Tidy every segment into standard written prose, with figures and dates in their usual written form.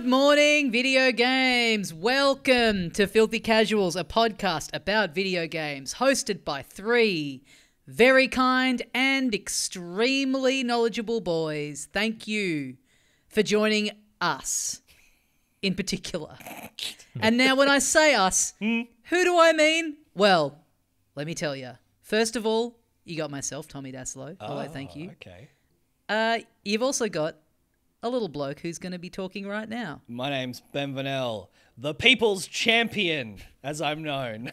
Good morning, video games. Welcome to Filthy Casuals, a podcast about video games, hosted by three very kind and extremely knowledgeable boys. Thank you for joining us in particular. And now when I say us, who do I mean? Well, let me tell you. First of all, you got myself, Tommy Daslow. Hello, thank you. Okay. You've also got a little bloke who's going to be talking right now. My name's Ben Vanel, the people's champion, as I'm known.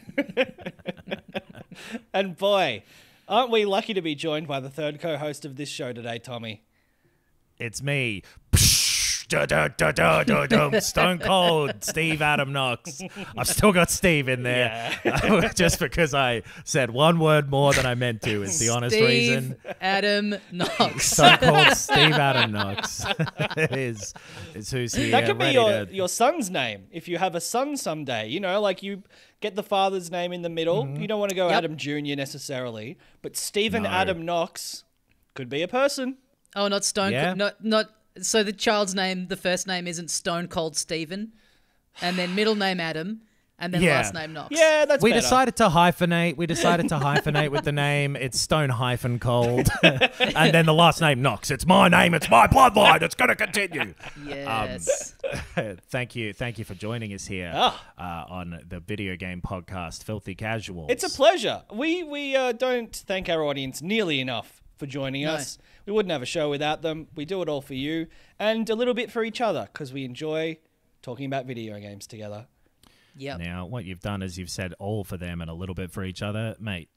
And boy, aren't we lucky to be joined by the third co-host of this show today, Tommy? It's me. Stone Cold Steve Adam Knox. I've still got Steve in there. Yeah. Just because I said one word more than I meant to is the honest reason. Adam Knox. Stone Cold Steve Adam Knox is who's here. That could be your son's name if you have a son someday. You know, like you get the father's name in the middle. You don't want to go Adam Jr. necessarily, but Stephen Adam Knox could be a person. Oh, not Stone Cold. Not. So the child's name, the first name isn't Stone Cold Stephen, and then middle name Adam, and then last name Knox. Yeah, that's better. Decided to hyphenate. We decided to hyphenate with the name. It's Stone hyphen Cold, and then the last name Knox. It's my name. It's my bloodline. It's going to continue. Yes. Thank you for joining us here on the video game podcast, Filthy Casuals. It's a pleasure. We don't thank our audience nearly enough for joining us. We wouldn't have a show without them. We do it all for you and a little bit for each other because we enjoy talking about video games together. Yep. Now, what you've done is you've said all for them and a little bit for each other. Mate,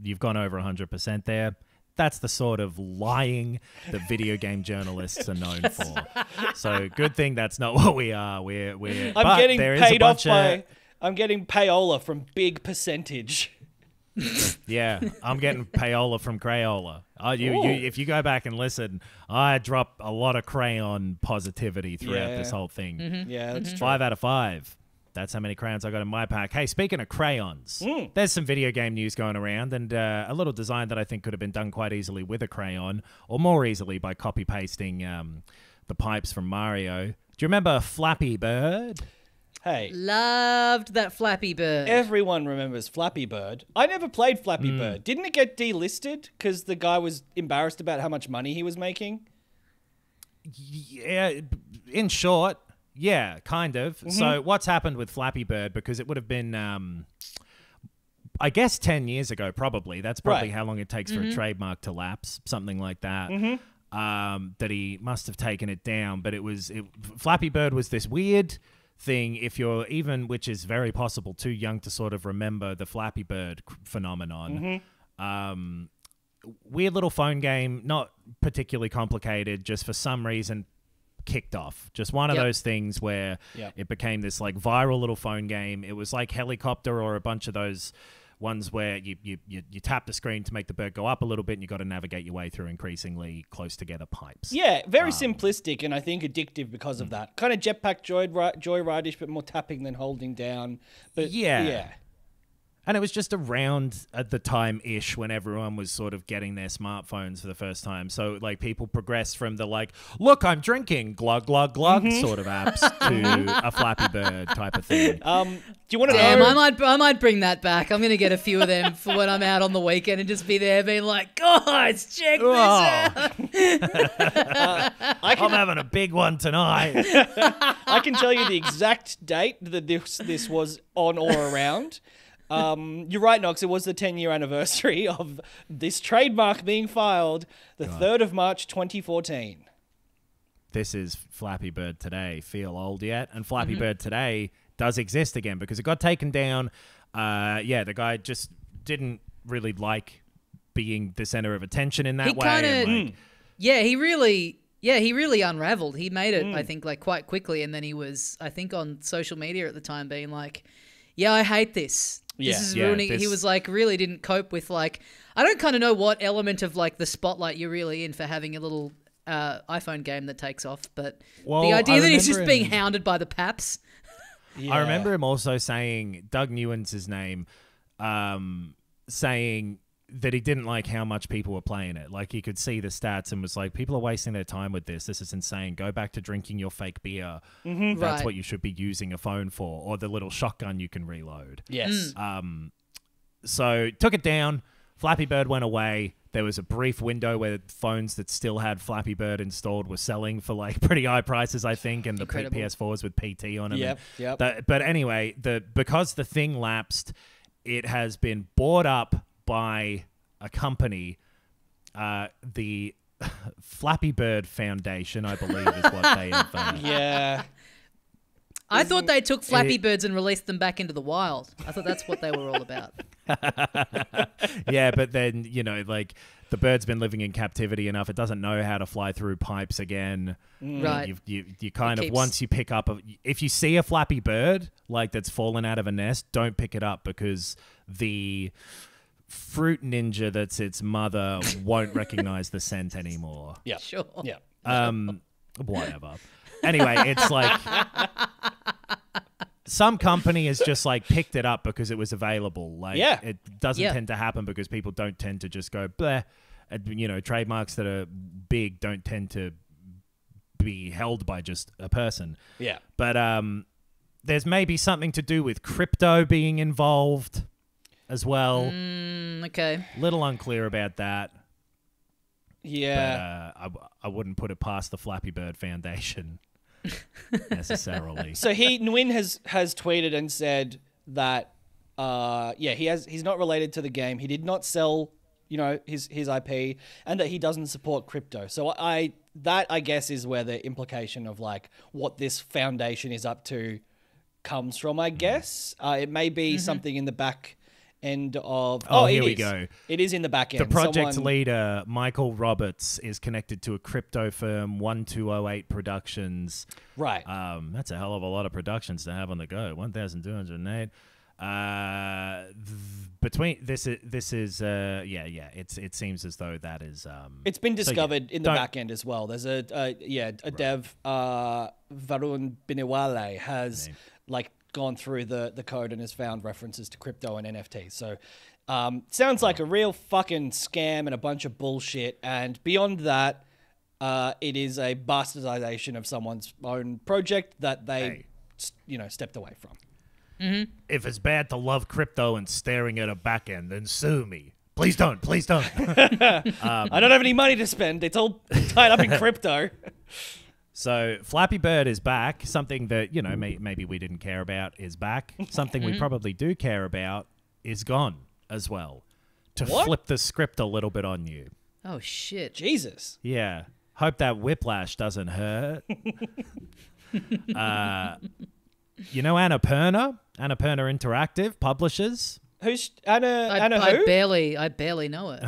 you've gone over 100% there. That's the sort of lying that video game journalists are known for. So good thing that's not what we are. I'm getting paid off by... I'm getting payola from Big Percentage. Yeah, I'm getting payola from Crayola. If you go back and listen, I drop a lot of crayon positivity throughout this whole thing. Mm-hmm. Yeah, that's true. 5 out of 5. That's how many crayons I got in my pack. Hey, speaking of crayons, there's some video game news going around and a little design that I think could have been done quite easily with a crayon, or more easily by copy-pasting the pipes from Mario. Do you remember Flappy Bird? Hey. Loved that Flappy Bird. Everyone remembers Flappy Bird. I never played Flappy Bird. Didn't it get delisted because the guy was embarrassed about how much money he was making? Yeah, in short, yeah, kind of. So what's happened with Flappy Bird, because it would have been, I guess 10 years ago probably. That's probably how long it takes for a trademark to lapse, something like that. That he must have taken it down. But Flappy Bird was this weird thing, if you're even, which is very possible, too young to sort of remember the Flappy Bird phenomenon. Weird little phone game, not particularly complicated, just for some reason kicked off. Just one of those things where it became this like viral little phone game. It was like Helicopter or a bunch of those ones where you tap the screen to make the bird go up a little bit and you got to navigate your way through increasingly close together pipes. Yeah, very simplistic and I think addictive because of that. Kind of jetpack joyride-ish, but more tapping than holding down. But yeah. And it was just around at the time-ish when everyone was sort of getting their smartphones for the first time. So, like, people progressed from the, like, look, I'm drinking, glug, glug, glug sort of apps to a Flappy Bird type of thing. Do you want to Damn, know? I might bring that back. I'm going to get a few of them for when I'm out on the weekend and just be there being like, guys, check this out. I'm having a big one tonight. I can tell you the exact date that this was on or around. You're right, Knox. It was the 10-year anniversary of this trademark being filed, the 3rd of March, 2014. This is Flappy Bird today. Feel old yet? And Flappy Bird today does exist again because it got taken down. The guy just didn't really like being the center of attention in that way. He really unraveled. He made it, I think, like quite quickly, and then he was, I think, on social media at the time being like, "Yeah, I hate this. This is ruining." He was like, really didn't cope with like, I don't kind of know what element of like the spotlight you're really in for having a little iPhone game that takes off, but the idea that he's just being hounded by the paps. I remember him also saying, Doug Newen's his name, saying that he didn't like how much people were playing it. Like, he could see the stats and was like, people are wasting their time with this. This is insane. Go back to drinking your fake beer. Mm-hmm. That's Right. what you should be using a phone for, or the little shotgun you can reload. Yes. So took it down. Flappy Bird went away. There was a brief window where phones that still had Flappy Bird installed were selling for like pretty high prices, I think, and the Incredible. PS4s with PT on them. Yep. But anyway, because the thing lapsed, it has been bought up by a company, the Flappy Bird Foundation, I believe, is what they have. Yeah. I thought they took Flappy Birds and released them back into the wild. I thought that's what they were all about. Yeah, but then, you know, like, the bird's been living in captivity enough. It doesn't know how to fly through pipes again. Right. You kind of, keeps- once you pick up, if you see a Flappy Bird, like, that's fallen out of a nest, don't pick it up, because the fruit ninja that's its mother won't recognize the scent anymore. Yeah. Sure. Yeah. Whatever. Anyway, it's like some company has just like picked it up because it was available. Like, Yeah. it doesn't Yeah. tend to happen because people don't tend to just go bleh. You know, trademarks that are big don't tend to be held by just a person. Yeah. But there's maybe something to do with crypto being involved as well. Okay. Little unclear about that. Yeah. But I wouldn't put it past the Flappy Bird Foundation necessarily. So Nguyen has tweeted and said that he's not related to the game. He did not sell, you know, his IP, and that he doesn't support crypto. So I guess is where the implication of like what this foundation is up to comes from, I guess. It may be something in the back end of Here we go. It is in the back end. The project leader, Michael Roberts, is connected to a crypto firm, 1208 Productions. Right. That's a hell of a lot of productions to have on the go. 1,208. Between this is it seems as though that is It's been discovered in the don't- back end as well. There's a dev, Varun Biniwale, has like gone through the code and has found references to crypto and NFTs. So sounds like a real fucking scam and a bunch of bullshit. And beyond that, it is a bastardization of someone's own project that they stepped away from. if it's bad to love crypto and staring at a back end, then sue me. Please don't. Please don't. I don't have any money to spend. It's all tied up in crypto. So Flappy Bird is back. Something that, you know, maybe we didn't care about is back. Something we probably do care about is gone as well. To What? flip the script a little bit on you. Oh, shit. Jesus. Yeah. Hope that whiplash doesn't hurt. You know Annapurna? Annapurna Interactive, publishers. Who's Anna I who? barely know it.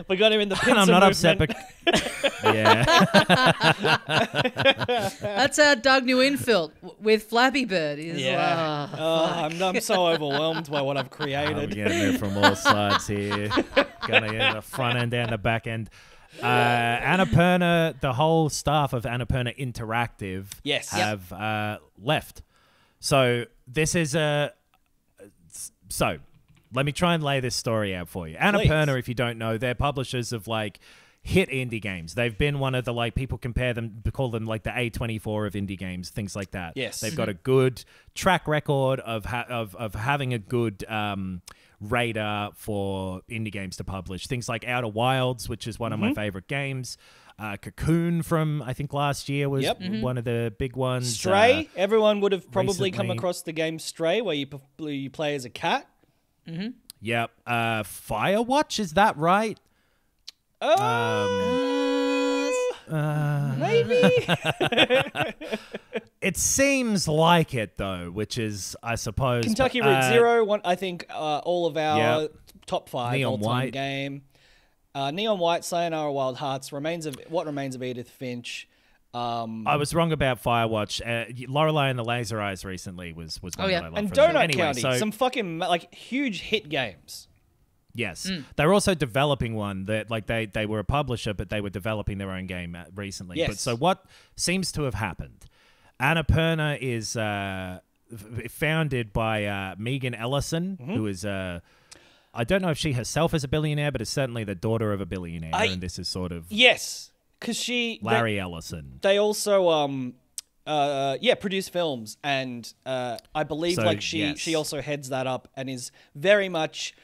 We got him in the pincer And I'm not upset, movement. but yeah. That's how Doug Nguyen felt with Flappy Bird. He's Yeah. I'm so overwhelmed by what I've I'm created. getting it from all sides here. Gonna get the front end and the back end. Annapurna, the whole staff of Annapurna Interactive Yes. have left. So this is so let me try and lay this story out for you. Annapurna, Please. if you don't know, they're publishers of like hit indie games. They've been one of the like people call them like the A24 of indie games, things like that. Yes. They've got a good track record of having a good radar for indie games to publish. Things like Outer Wilds, which is one of my favorite games. Cocoon from, I think, last year was one of the big ones. Stray. Everyone would have probably come recently. across the game Stray, where you play as a cat. Yep. Firewatch, is that right? Maybe. It seems like it, though, which is, I suppose... Kentucky Route Zero. I think all of our Yep. top 5 Neon all-time White. game. Neon White, Sayonara Wild Hearts, What Remains of Edith Finch. I was wrong about Firewatch. Lorelei and the Laser Eyes recently was one Oh, yeah. that I loved. And from them. Donut Anyway, County. so- Some fucking like huge hit games. Yes. They're also developing one that like they were a publisher, but they were developing their own game recently. Yes. But so what seems to have happened? Annapurna is founded by Megan Ellison, who is I don't know if she herself is a billionaire, but is certainly the daughter of a billionaire. And this is sort of yes, because Larry Ellison. They also produce films, and I believe she also heads that up and is very much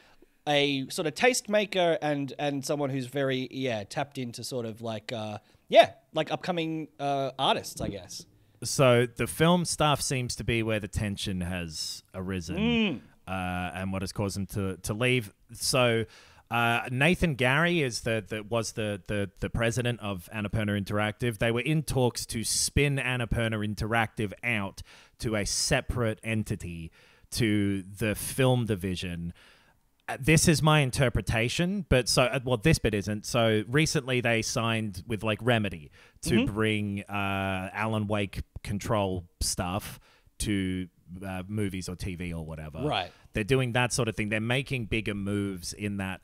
a sort of tastemaker and someone who's very tapped into sort of like upcoming artists, I guess. So the film stuff seems to be where the tension has arisen. And what has caused them to leave. So Nathan Gary was the president of Annapurna Interactive. They were in talks to spin Annapurna Interactive out to a separate entity, to the film division. This is my interpretation, but this bit isn't. So recently they signed with like Remedy to bring Alan Wake control stuff to movies or TV or whatever. Right. They're doing that sort of thing. They're making bigger moves in that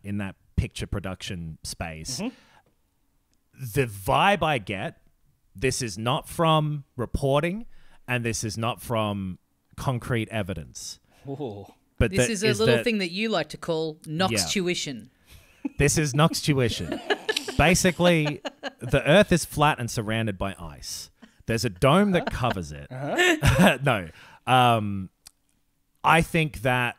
picture production space. The vibe I get, this is not from reporting, and this is not from concrete evidence. Ooh. But this is a little thing that you like to call Nox tuition. This is Nox tuition. Basically, the Earth is flat and surrounded by ice. There's a dome that covers it. No. I think that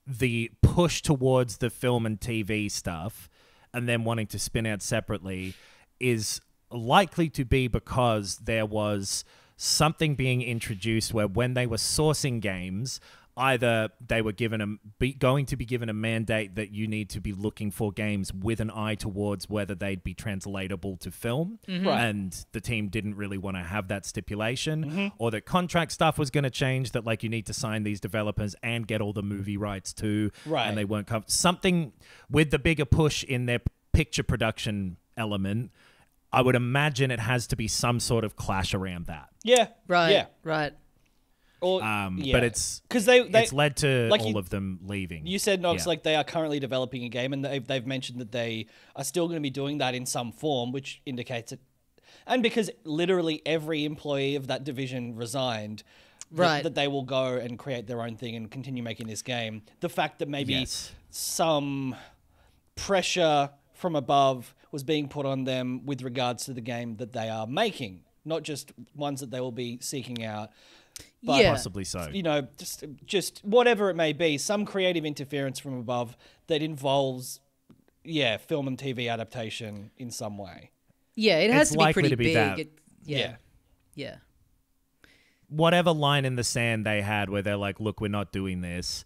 the push towards the film and TV stuff and then wanting to spin out separately is likely to be because there was something being introduced where when they were sourcing games, either they were going to be given a mandate that you need to be looking for games with an eye towards whether they'd be translatable to film, and the team didn't really want to have that stipulation, or that contract stuff was going to change, that like you need to sign these developers and get all the movie rights too, and they weren't covered. Something with the bigger push in their picture production element, I would imagine it has to be some sort of clash around that. Yeah. Right. Yeah. Right. Or, but it's because it's led to like all of them leaving. You said, Nox, like they are currently developing a game, and they've mentioned that they are still going to be doing that in some form, which indicates it. And because literally every employee of that division resigned, that they will go and create their own thing and continue making this game. The fact that maybe some pressure from above was being put on them with regards to the game that they are making, not just ones that they will be seeking out. But, possibly so. You know, just whatever it may be, some creative interference from above that involves, film and TV adaptation in some way. Yeah, it has it's to be likely pretty to be big. that. Yeah. Whatever line in the sand they had where they're like, look, we're not doing this.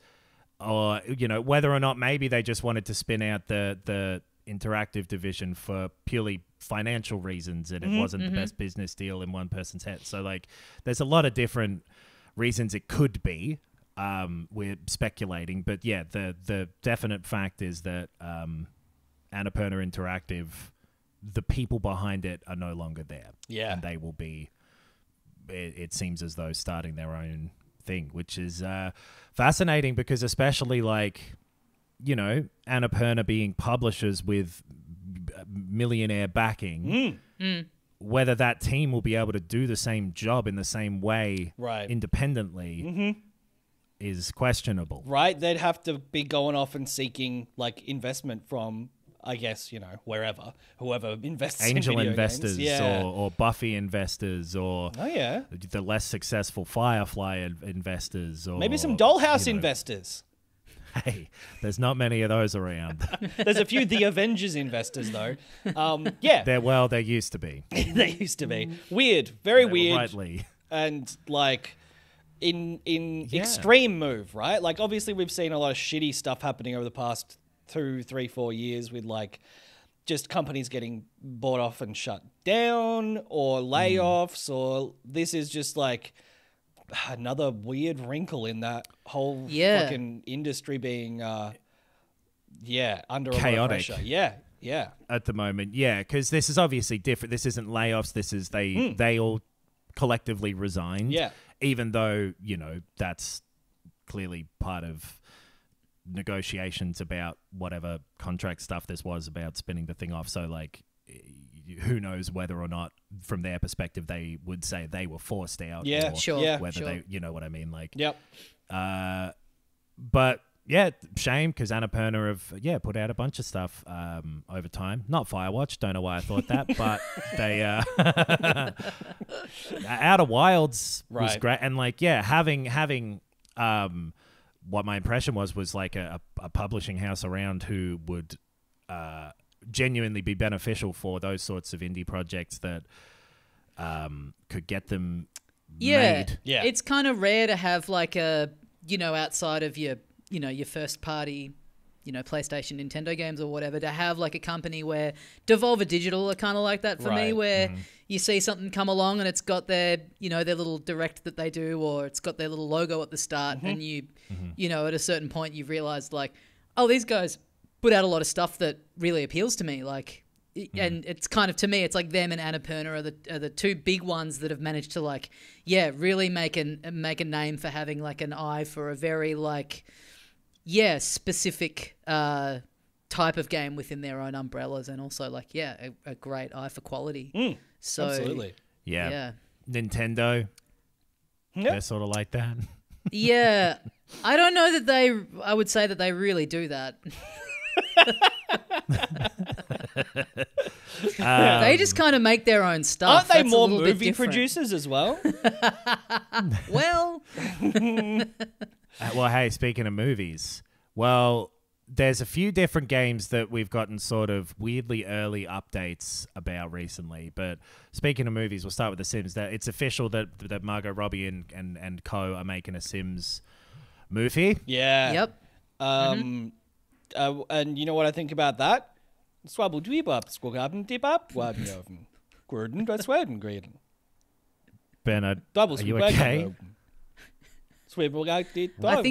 Or, whether or not maybe they just wanted to spin out the interactive division for purely financial reasons, and it wasn't the best business deal in one person's head. So like there's a lot of different reasons it could be. We're speculating, but the definite fact is that Annapurna Interactive, the people behind it are no longer there. Yeah. And they will be, it seems as though, starting their own thing, which is fascinating because especially like, Annapurna being publishers with millionaire backing, whether that team will be able to do the same job in the same way independently is questionable. Right. They'd have to be going off and seeking like investment from, I guess, whoever invests Angel in investors games. or Buffy investors or the less successful Firefly investors or maybe some Dollhouse investors. Hey, there's not many of those around. There's a few The Avengers investors, though. There used to be. They used to be. Weird. Very weird. Rightly. And, like, in extreme move, right? Like, obviously, we've seen a lot of shitty stuff happening over the past 2, 3, 4 years with, like, just companies getting bought off and shut down or layoffs or this is just, like, another weird wrinkle in that whole fucking industry being under chaotic. A lot of pressure. Yeah. At the moment, because this is obviously different. This isn't layoffs. This is they all collectively resigned. Yeah. Even though, that's clearly part of negotiations about whatever contract stuff this was about spinning the thing off. So like who knows whether or not, from their perspective, they would say they were forced out. Yeah, or sure. Yeah. Whether they, you know what I mean? Like, Yep. But yeah, shame because Annapurna have put out a bunch of stuff over time. Not Firewatch, don't know why I thought that, but they Outer Wilds was Right. great, and like having what my impression was like a publishing house around who would genuinely be beneficial for those sorts of indie projects that could get them made. Yeah. It's kind of rare to have like a, outside of your first party, PlayStation, Nintendo games or whatever, to have like a company where Devolver Digital are kind of like that for me, Right. where you see something come along and it's got their, their little direct that they do, or it's got their little logo at the start, and you at a certain point you've realized like, oh, these guys put out a lot of stuff that really appeals to me, like. And it's kind of, to me, it's like them and Annapurna are the two big ones that have managed to like, really make a name for having like an eye for a very like, specific type of game within their own umbrellas, and also like, a great eye for quality. So Absolutely. Yeah. Nintendo, they're sort of like that. Yeah, I don't know that I would say that they really do that. They just kind of make their own stuff. Aren't they That's a more little bit movie different. producers as well? Well, Well, hey, speaking of movies, well, there's a few different games that we've gotten sort of weirdly early updates about recently. But speaking of movies, we'll start with The Sims. That it's official that Margot Robbie and co are making a Sims movie. Yeah. yep. And you know what I think about that? Swabble dweebop, squagaben dibop, wadnoven. Gordon, das werden greden. Bernard, Double are you okay? I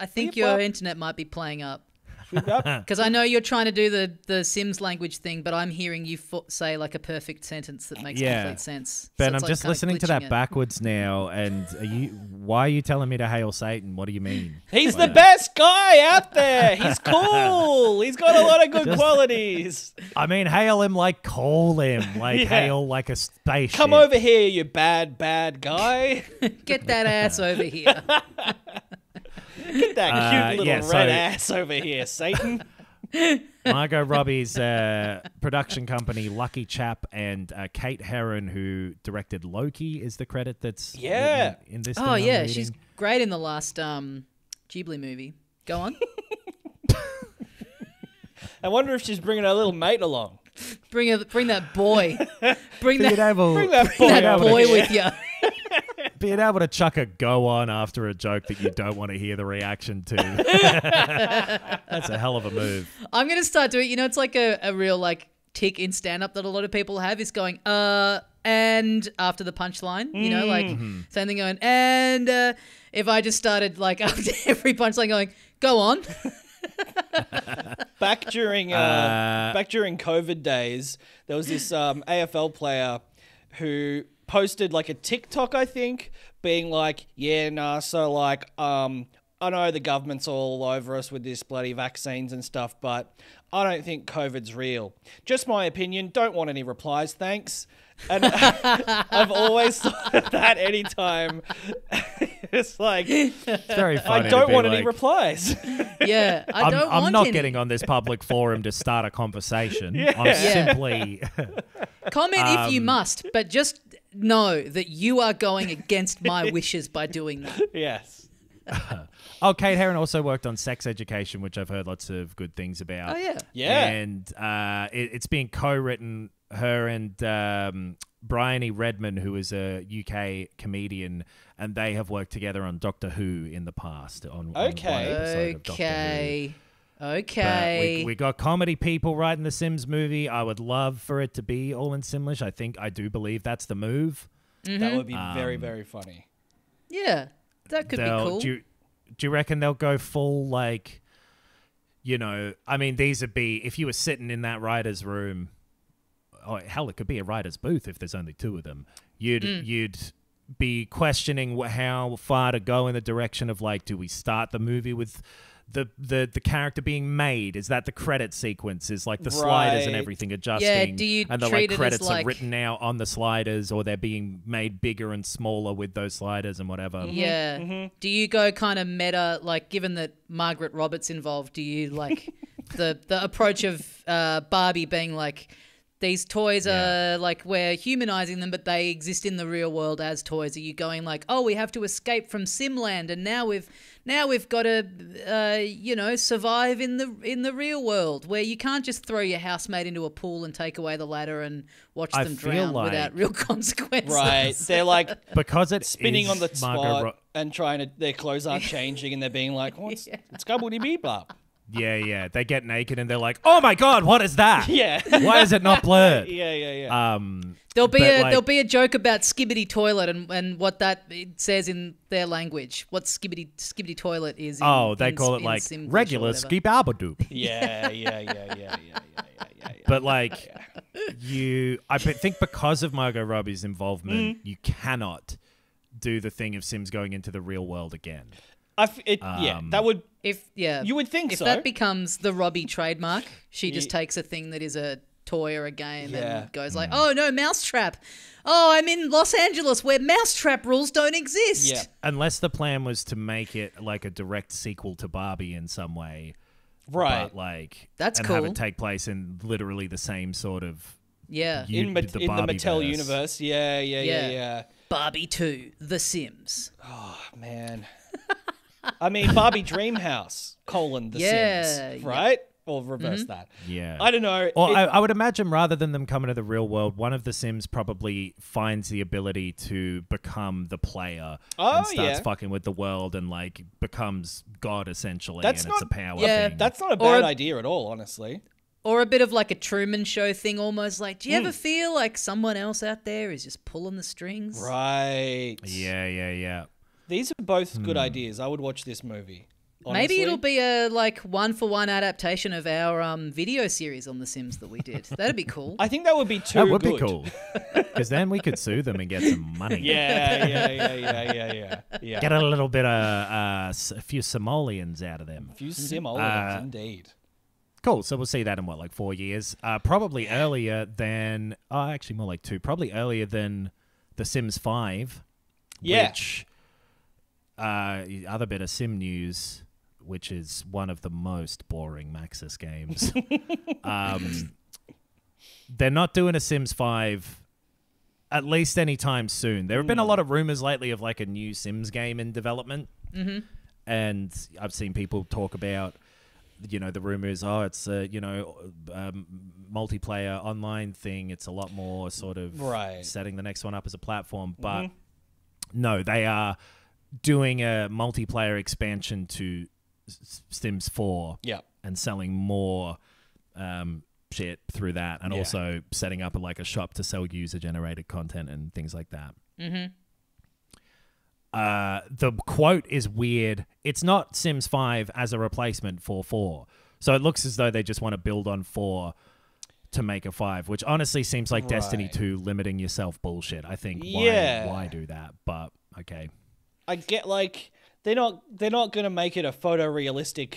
think your internet might be playing up. Because I know you're trying to do the Sims language thing, but I'm hearing you say like a perfect sentence that makes complete sense. Ben, So it's I'm like just kinda listening to glitching that it. backwards now, and why are you telling me to hail Satan? What do you mean? He's the best guy out there. He's cool. He's got a lot of good qualities. I mean, hail him like call him, like hail like a spaceship. Come over here, you bad guy. Get that ass over here. Get that cute little so- red ass over here, Satan. Margot Robbie's production company, Lucky Chap, and Kate Herron, who directed Loki, is the credit that's in this. Oh thing I'm yeah, reading. she's great in the last Ghibli movie. Go on. I wonder if she's bringing her little mate along. Bring that boy. Bring Being that able, boy with you. being able to chuck a go on after a joke that you don't want to hear the reaction to. That's a hell of a move. I'm gonna start doing. It's like a real like tick in stand up that a lot of people have is going and after the punchline. Like same thing going and if I just started like after every punchline going go on. Back during COVID days, there was this AFL player who posted like a TikTok, I think, being like, so like, I know the government's all over us with this bloody vaccines and stuff, but I don't think COVID's real. Just my opinion. Don't want any replies, thanks. And I've always thought of that anytime. It's like, It's very funny. I don't to be want like, any replies. Yeah, I'm not any. getting on this public forum to start a conversation. I'm simply Comment if you must, but just know that you are going against my wishes by doing that. Yes. Oh, Kate Herron also worked on Sex Education, which I've heard lots of good things about. Oh yeah. Yeah. And it's being co-written, her and Bryony Redman, who is a UK comedian, and they have worked together on Doctor Who in the past. On one episode of Doctor Who. Okay. But we got comedy people writing the Sims movie. I would love for it to be all in Simlish. I do believe that's the move. That would be very, very funny. Yeah, that could be cool. Do you reckon they'll go full like, I mean, these would be, if you were sitting in that writer's room, oh, hell, it could be a writer's booth if there's only two of them. You'd be questioning how far to go in the direction of like, do we start the movie with the character being made? Is that the credit sequence? Is like the sliders and everything adjusting? Yeah, do you and the treat it as, credits like- are written out on the sliders, or they're being made bigger and smaller with those sliders and whatever? Yeah. Do you go kind of meta, like, given that Margaret Roberts involved, do you like the approach of Barbie being like, these toys are like, we're humanizing them, but they exist in the real world as toys? Are you going like, oh, we have to escape from Simland, and now we've got to survive in the real world, where you can't just throw your housemate into a pool and take away the ladder and watch them drown without real consequences. Right. They're like Because it spinning is on the Margot spot and trying to, their clothes aren't changing, and they're being like, it's gobbledy beep up. Yeah. They get naked and they're like, "Oh my god, what is that? Yeah. Why is it not blurred?" Yeah. There'll be But, there'll be a joke about skibbity toilet and what that it says in their language. What skibbity toilet is. They call it like Simlish or regular whatever. skip albadoop. Yeah. But like I think because of Margot Robbie's involvement, you cannot do the thing of Sims going into the real world again. That would. You would think if so. If that becomes the Robbie trademark, she just takes a thing that is a toy or a game and goes like, "Oh no, Mousetrap! Oh, I'm in Los Angeles where Mousetrap rules don't exist." Yeah. Unless the plan was to make it like a direct sequel to Barbie in some way, Right. But like That's and cool. have it take place in literally the same sort of Yeah. In the Mattel Barbieverse. universe. Yeah. Barbie 2, The Sims. Oh, man. I mean, Barbie Dreamhouse, The Sims, right? Or reverse that. Yeah. I don't know. Or I would imagine rather than them coming to the real world, one of the Sims probably finds the ability to become the player and starts fucking with the world and like becomes God essentially. That's and it's a not- power Yeah, thing. That's not a bad idea at all, honestly. Or a bit of like a Truman Show thing almost. Like, do you ever feel like someone else out there is just pulling the strings? Right. Yeah. These are both good ideas. I would watch this movie. Honestly. Maybe it'll be a like one-for-one adaptation of our video series on The Sims that we did. That'd be cool. I think that would be too That would good. be cool. Because then we could sue them and get some money. Yeah. Get a little bit of a few simoleons out of them. A few simoleons, indeed. Cool. So we'll see that in what, like 4 years? Probably earlier than, actually more like 2. Probably earlier than The Sims 5. Yeah. Which, other bit of Sim news, which is one of the most boring Maxis games. They're not doing a Sims 5 at least anytime soon. There have been a lot of rumors lately of like a new Sims game in development. Mm-hmm. And I've seen people talk about, the rumor is, it's a, multiplayer online thing. It's a lot more sort of setting the next one up as a platform. But no, they are doing a multiplayer expansion to Sims 4 and selling more shit through that, and also setting up like a shop to sell user-generated content and things like that. The quote is weird. It's not Sims 5 as a replacement for 4. So it looks as though they just want to build on 4 to make a 5, which honestly seems like Destiny 2 limiting yourself bullshit. I think why do that? But okay. I get like they're not going to make it a photorealistic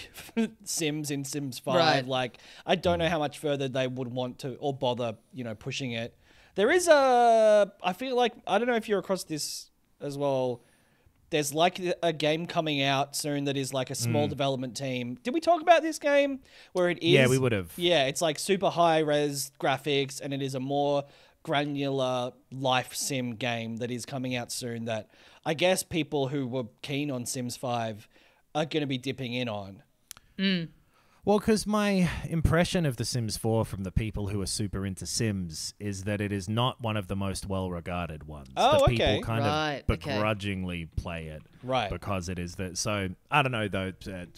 Sims in Sims 5. Right. Like I don't know how much further they would want to or bother, pushing it. There is I feel like, I don't know if you're across this as well. There's like a game coming out soon that is like a small development team. Did we talk about this game? Where it is? Yeah, we would have. Yeah, it's like super high res graphics, and it is a more granular life sim game that is coming out soon that I guess people who were keen on Sims 5 are going to be dipping in on. Well, because my impression of The Sims 4 from the people who are super into Sims is that it is not one of the most well-regarded ones. Oh, the people okay. kind Right, of begrudgingly play it. Right. Because it is that. So I don't know, though,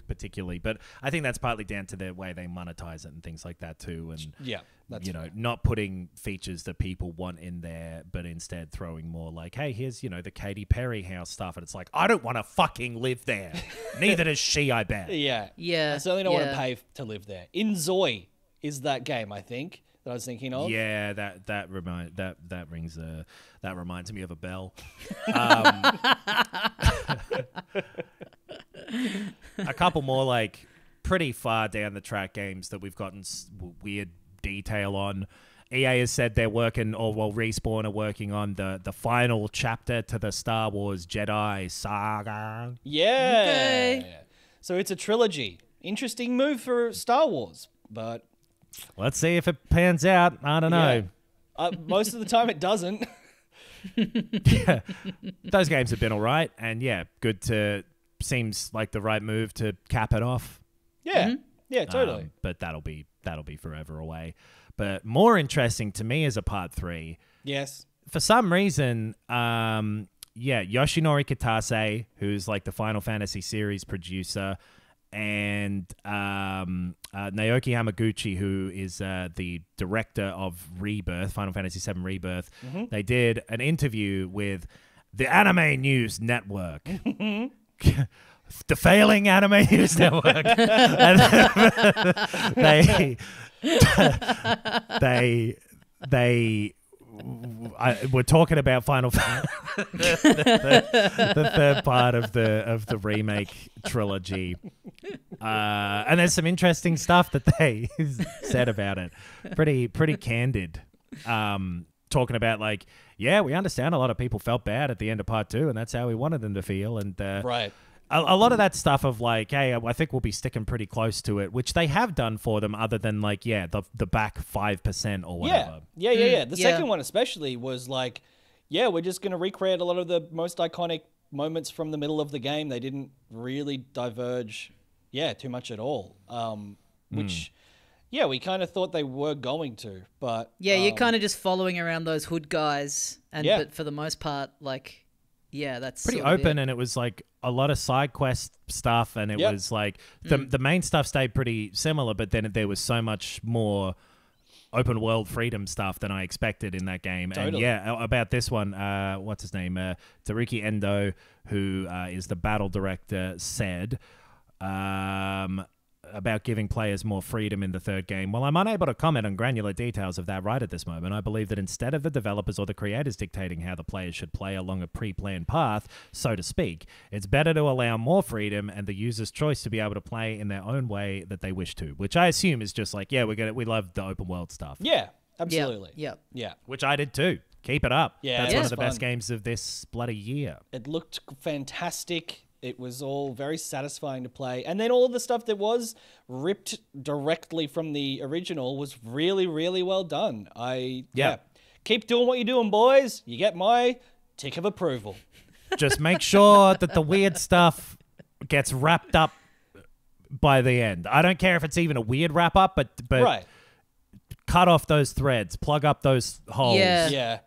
particularly. But I think that's partly down to the way they monetize it and things like that, too. And, Yeah, that's not putting features that people want in there, but instead throwing more like, hey, here's, the Katy Perry house stuff. And it's like, I don't want to fucking live there. Neither does she, I bet. Yeah. Yeah. I certainly don't want to pay to live there. Inzoi is that game, I think, that I was thinking of. Yeah, that reminds me of a bell. a couple more like pretty far down the track games that we've gotten weird detail on. EA has said they're working, Respawn are working on the final chapter to the Star Wars Jedi saga. Yeah. Okay. So it's a trilogy. Interesting move for Star Wars, but let's see if it pans out. I don't know. Most of the time it doesn't. Yeah. Those games have been all right, and good to seems like the right move to cap it off. Yeah. Yeah, totally. But that'll be forever away. But more interesting to me is a part 3. Yes. For some reason, Yoshinori Kitase, who's like the Final Fantasy series producer, and Naoki Hamaguchi, who is the director of Rebirth, Final Fantasy VII Rebirth, they did an interview with the Anime News Network. The failing Anime News Network. They we're talking about Final Fantasy, the third part of the remake trilogy, and there's some interesting stuff that they said about it. Pretty candid. Talking about like, we understand a lot of people felt bad at the end of part 2, and that's how we wanted them to feel, and right. A lot of that stuff of like, hey, I think we'll be sticking pretty close to it, which they have done for them, other than like, the back 5% or whatever. Yeah. The second one especially was like, we're just going to recreate a lot of the most iconic moments from the middle of the game. They didn't really diverge, too much at all, which, we kind of thought they were going to, but... you're kind of just following around those hood guys, but for the most part, like... Yeah, that's pretty open, and it was like a lot of side quest stuff, and it was like the main stuff stayed pretty similar, but then there was so much more open world freedom stuff than I expected in that game. Totally. And about this one, what's his name? Taruki Endo, who is the battle director, said about giving players more freedom in the third game. While I'm unable to comment on granular details of that right at this moment, I believe that instead of the developers or the creators dictating how the players should play along a pre-planned path, so to speak, it's better to allow more freedom and the user's choice to be able to play in their own way that they wish to, which I assume is just like, we love the open world stuff. Yeah, absolutely. Yeah. Which I did too. Keep it up. Yeah, that's one of the fun. best games of this bloody year. It looked fantastic. It was all very satisfying to play. And then all of the stuff that was ripped directly from the original was really, really well done. Keep doing what you're doing, boys. You get my tick of approval. Just make sure that the weird stuff gets wrapped up by the end. I don't care if it's even a weird wrap up, but right. Cut off those threads, plug up those holes,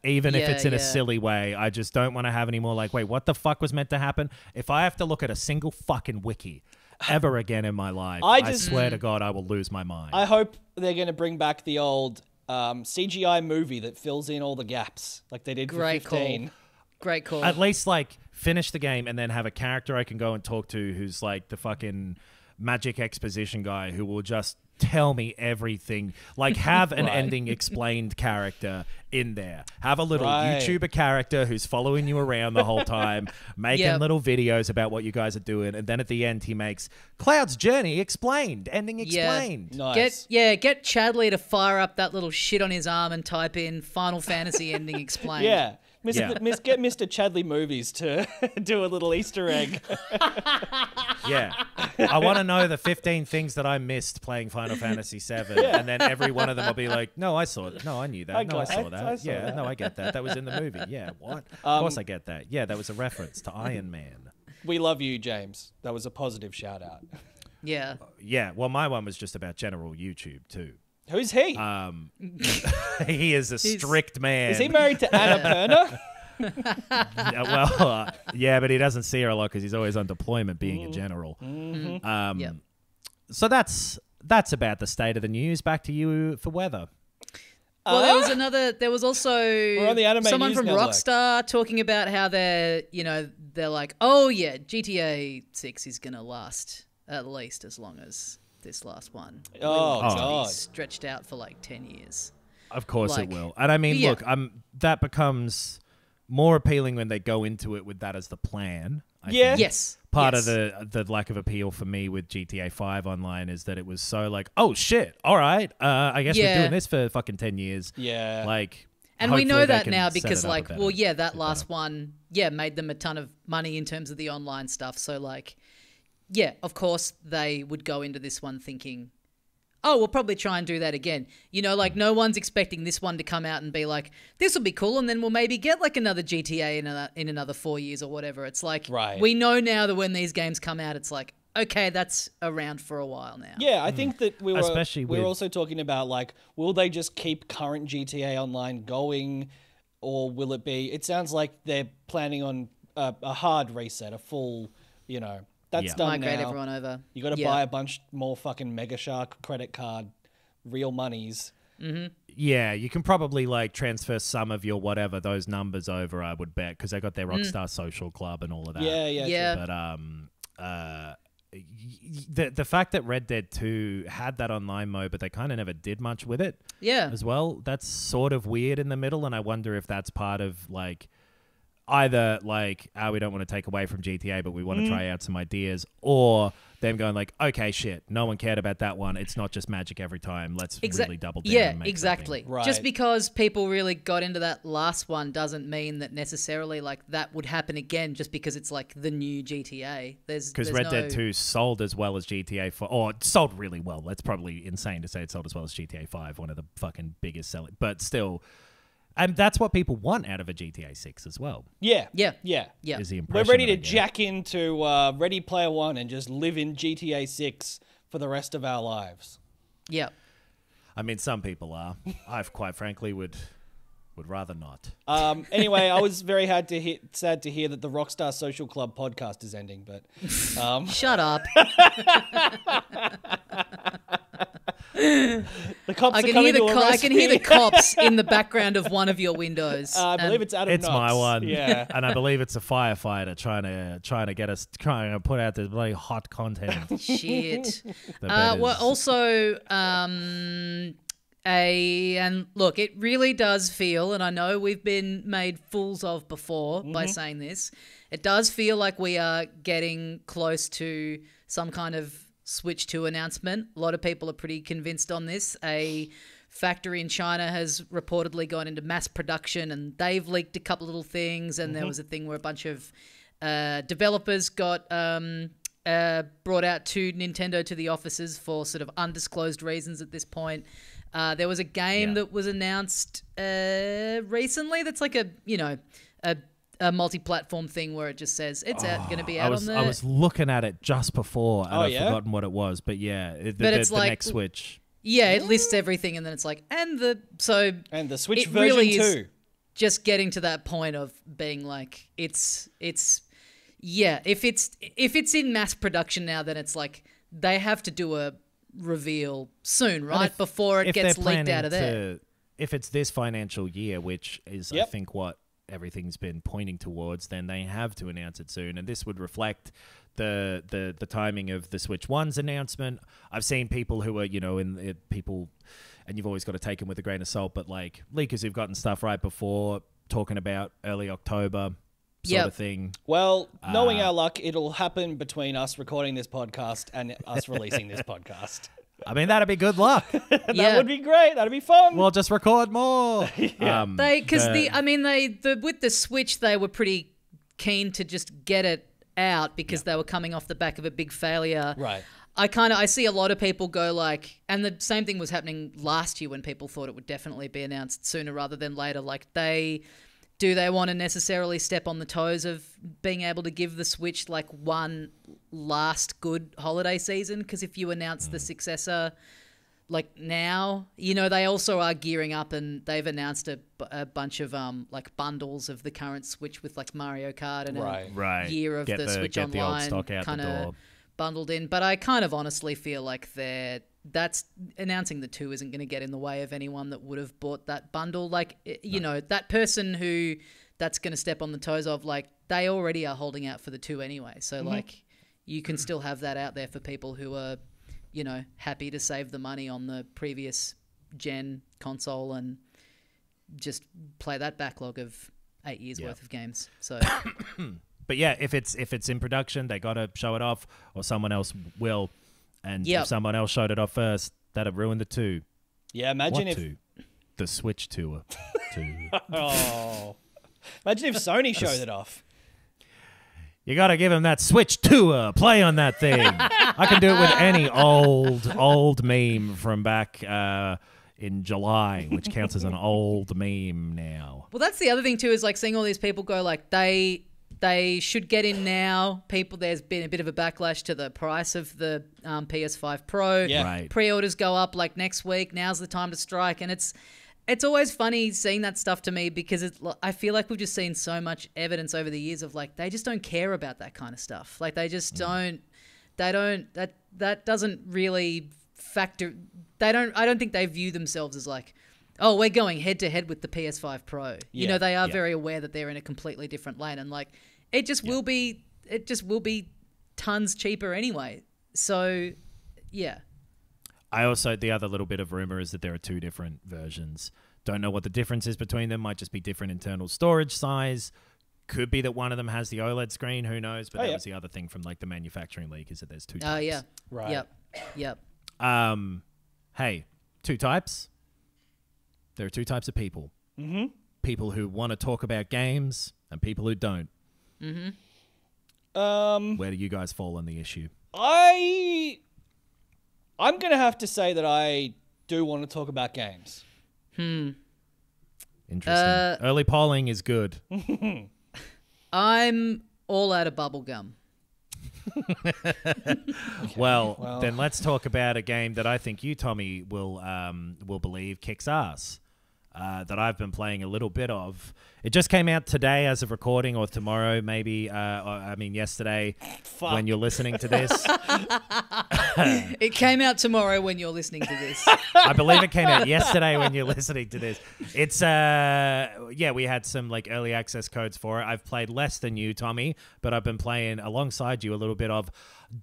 even if it's in a silly way. I just don't want to have any more like, wait, what the fuck was meant to happen? If I have to look at a single fucking wiki ever again in my life, I swear to God, I will lose my mind. I hope they're going to bring back the old CGI movie that fills in all the gaps like they did for 15. Great call. At least like finish the game and then have a character I can go and talk to who's like the fucking magic exposition guy who will just tell me everything. Like have an ending explained character in there. Have a little YouTuber character who's following you around the whole time, making little videos about what you guys are doing, and then at the end he makes Cloud's journey explained, ending explained. Nice. Get Chadley to fire up that little shit on his arm and type in Final Fantasy ending explained. Get Mr. Chadley Movies to do a little Easter egg. I want to know the 15 things that I missed playing Final Fantasy VII, and then every one of them will be like, no, I saw it. No, I knew that. I saw that. No, I get that. That was in the movie. Yeah, what? Of course I get that. Yeah, that was a reference to Iron Man. We love you, James. That was a positive shout out. Yeah. Well, my one was just about general YouTube too. Who's he? He is a strict man. Is he married to Annapurna? But he doesn't see her a lot because he's always on deployment being a general. So that's about the state of the news. Back to you for weather. Well, there was also We're on the Anime someone News from Network. Rockstar talking about how they're like, GTA 6 is going to last at least as long as this last one. God. Stretched out for like 10 years. Of course it will. And I mean, look, that becomes more appealing when they go into it with that as the plan. I think. Yes. part of the lack of appeal for me with GTA 5 Online is that it was so like, oh shit, all right, I guess we're doing this for fucking 10 years. Yeah. Like, and we know that now set it because up like, better. well, yeah, that last one, made them a ton of money in terms of the online stuff. So like, yeah, of course they would go into this one thinking, oh, we'll probably try and do that again. You know, like no one's expecting this one to come out and be like, this will be cool, and then we'll maybe get like another GTA in another 4 years or whatever. It's like, we know now that when these games come out, it's like, okay, that's around for a while now. Yeah, I think that we were with- also talking about like, will they just keep current GTA Online going, or will it be? It sounds like they're planning on a hard reset, a full, you know, that's done Migrate now. everyone over. You got to buy a bunch more fucking Mega Shark credit card, real monies. Yeah, you can probably like transfer some of your whatever those numbers over, I would bet, because they got their Rockstar Social Club and all of that. Yeah. But the fact that Red Dead 2 had that online mode, but they kind of never did much with it. Yeah. As well, that's sort of weird in the middle, and I wonder if that's part of like either like, we don't want to take away from GTA, but we want to try out some ideas, or them going like, okay, shit, no one cared about that one. It's not just magic every time. Let's really double down. Yeah, and make exactly. something. Right. Just because people really got into that last one doesn't mean that necessarily like that would happen again just because it's like the new GTA. Because Red Dead 2 sold as well as GTA 4, or it sold really well. That's probably insane to say it sold as well as GTA 5, one of the fucking biggest selling. But still, and that's what people want out of a GTA 6 as well. Yeah. Is the impression We're ready that I to get. jack into Ready Player One and just live in GTA 6 for the rest of our lives. Yeah. I mean, some people are. I quite frankly would rather not. Anyway, I was very sad to hear that the Rockstar Social Club podcast is ending, but Shut up. the cops I are can coming hear to arrest I can hear me. the cops in the background of one of your windows. I believe it's Adam It's Knox. my one. Yeah. And I believe it's a firefighter trying to get us, trying to put out this really hot content. Shit. The bet Well, is- also, and look, it really does feel, and I know we've been made fools of before by saying this, it does feel like we are getting close to some kind of Switch 2 announcement. A lot of people are pretty convinced on this. A factory in China has reportedly gone into mass production, and they've leaked a couple little things, and there was a thing where a bunch of developers got brought out to Nintendo to the offices for sort of undisclosed reasons at this point. There was a game that was announced recently that's like a multi-platform thing where it just says it's going to be out on the... I was looking at it just before, and I've yeah? forgotten what it was, but yeah, But it's the like- next Switch. Yeah, it lists everything, and then it's like, and the Switch it version really 2. is just getting to that point of being like, if it's in mass production now, then it's like they have to do a reveal soon, right? Before it If gets they're leaked out of planning there. if it's this financial year, which is I Yep. think what everything's been pointing towards, then they have to announce it soon, and this would reflect the timing of the Switch 1's announcement. I've seen people who are, people, and you've always got to take them with a grain of salt, but like leakers who've gotten stuff right before talking about early October sort of thing. Well, knowing our luck, it'll happen between us recording this podcast and us releasing this podcast. I mean, that'd be good luck. That would be great. That'd be fun. We'll just record more. With the Switch, they were pretty keen to just get it out because they were coming off the back of a big failure. Right. I see a lot of people go like, and the same thing was happening last year when people thought it would definitely be announced sooner rather than later. Like do they want to necessarily step on the toes of being able to give the Switch like one last good holiday season? Because if you announce the successor like now, they also are gearing up, and they've announced a bunch of like bundles of the current Switch with like Mario Kart and a year of the Switch get the old Online stock out the kind door. of bundled in. But I kind of honestly feel like that's announcing the 2 isn't going to get in the way of anyone that would have bought that bundle. Like, that person who that's going to step on the toes of, like, they already are holding out for the 2 anyway. So, like, you can still have that out there for people who are, happy to save the money on the previous gen console and just play that backlog of 8 years worth of games. So, But yeah, if it's in production, they got to show it off, or someone else will. And if someone else showed it off first, that'd ruin the 2. Yeah, imagine what if 2? The Switch Tour 2. Oh, imagine if Sony showed it off. You got to give him that Switch Tour. Play on that thing. I can do it with any old meme from back in July, which counts as an old meme now. Well, that's the other thing too, is like seeing all these people go like they should get in now. There's been a bit of a backlash to the price of the PS5 Pro. Yeah. Right. Pre-orders go up like next week. Now's the time to strike, and it's always funny seeing that stuff to me, because I feel like we've just seen so much evidence over the years of like they just don't care about that kind of stuff. Like they just don't. That doesn't really factor. I don't think they view themselves as like, oh, we're going head to head with the PS5 Pro. You know, they are very aware that they're in a completely different lane, and like it just will be tons cheaper anyway. So, yeah. The other little bit of rumor is that there are 2 different versions. Don't know what the difference is between them. Might just be different internal storage size. Could be that one of them has the OLED screen. Who knows? But that was the other thing from like the manufacturing leak, is that there's 2 types. Oh, yeah. Right. Yep. Hey, 2 types. There are 2 types of people. Mm-hmm. People who want to talk about games and people who don't. Mm-hmm. Where do you guys fall on the issue? I'm going to have to say that I do want to talk about games. Interesting. Early polling is good. I'm all out of bubblegum. Well, then let's talk about a game that I think you, Tommy, will believe kicks ass. That I've been playing a little bit of. It just came out today as of recording, or tomorrow maybe. Yesterday when you're listening to this. It came out tomorrow when you're listening to this. I believe it came out yesterday when you're listening to this. It's we had some like early access codes for it. I've played less than you, Tommy, but I've been playing alongside you a little bit of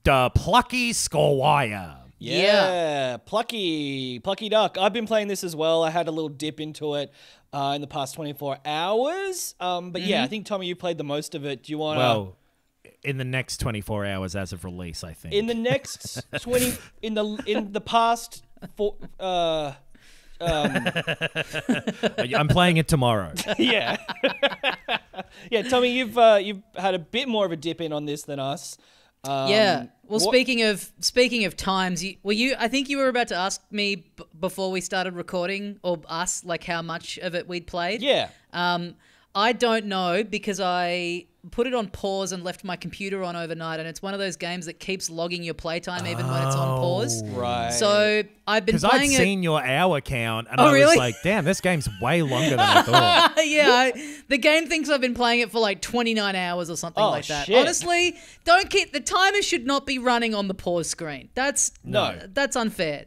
the Plucky Squire. Yeah, Plucky Duck. I've been playing this as well. I had a little dip into it in the past 24 hours. But yeah, I think, Tommy, you played the most of it. Do you want to... Well, in the next 24 hours as of release, I think. In the next 20... in the past... I'm playing it tomorrow. Yeah. Yeah, Tommy, you've had a bit more of a dip in on this than us. Yeah. Well, speaking of times, I think you were about to ask me before we started recording, or us, like how much of it we'd played. Yeah. I don't know, because I put it on pause and left my computer on overnight, and it's one of those games that keeps logging your playtime even when it's on pause. Right. So I've been playing it. I'd seen your hour count, and I was like, damn, this game's way longer than I thought. Yeah, the game thinks I've been playing it for like 29 hours or something like that. Shit. Honestly, the timer should not be running on the pause screen. That's unfair.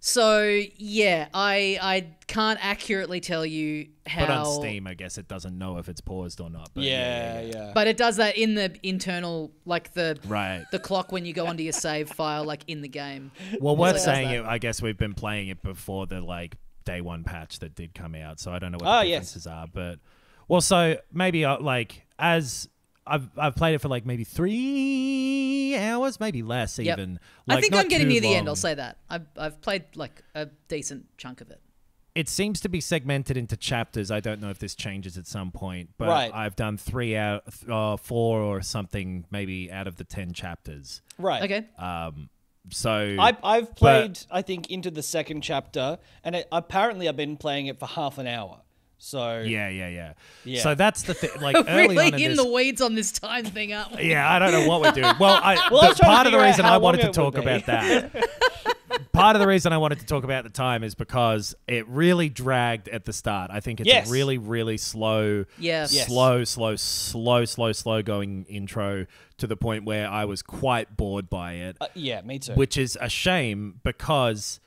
So yeah, I can't accurately tell you how. But on Steam, I guess it doesn't know if it's paused or not. But yeah. But it does that in the internal, like the the clock when you go onto your save file, like in the game. Well, worth saying, I guess we've been playing it before the like day 1 patch that did come out, so I don't know what the differences are. But so maybe as I've played it for like maybe 3 hours, maybe less even. Like, I think not I'm getting too near the long. end. I'll say that I've played like a decent chunk of it. It seems to be segmented into chapters. I don't know if this changes at some point, but I've done 4 or something, maybe out of the 10 chapters. Right. Okay. So I've played, I think, into the 2nd chapter, and apparently I've been playing it for half an hour. So yeah. So that's the thing. Like early really on in the weeds on this time thing, aren't we? Yeah, I don't know what we're doing. Well, part of the reason I wanted to talk about that. Part of the reason I wanted to talk about the time is because it really dragged at the start. I think it's a really, really slow, slow going intro to the point where I was quite bored by it. Yeah, me too. Which is a shame, because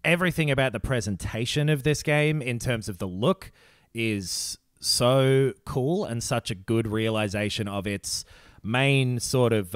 everything about the presentation of this game in terms of the look is so cool, and such a good realization of its main sort of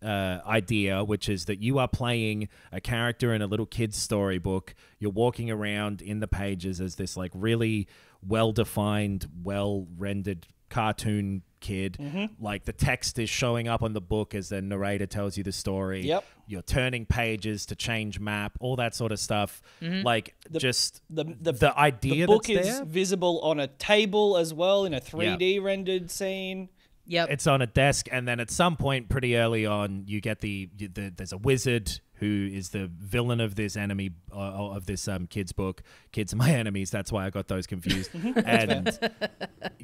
idea, which is that you are playing a character in a little kid's storybook. You're walking around in the pages as this like really well-defined, well-rendered cartoon kid. Like the text is showing up on the book as the narrator tells you the story. Yep. You're turning pages to change map, all that sort of stuff. Like the idea the book that's is there. visible on a table as well in a 3D rendered scene. Yep. It's on a desk, and then at some point pretty early on you get there's a wizard who is the villain of this enemy of this kid's book. Kids are my enemies, that's why I got those confused. And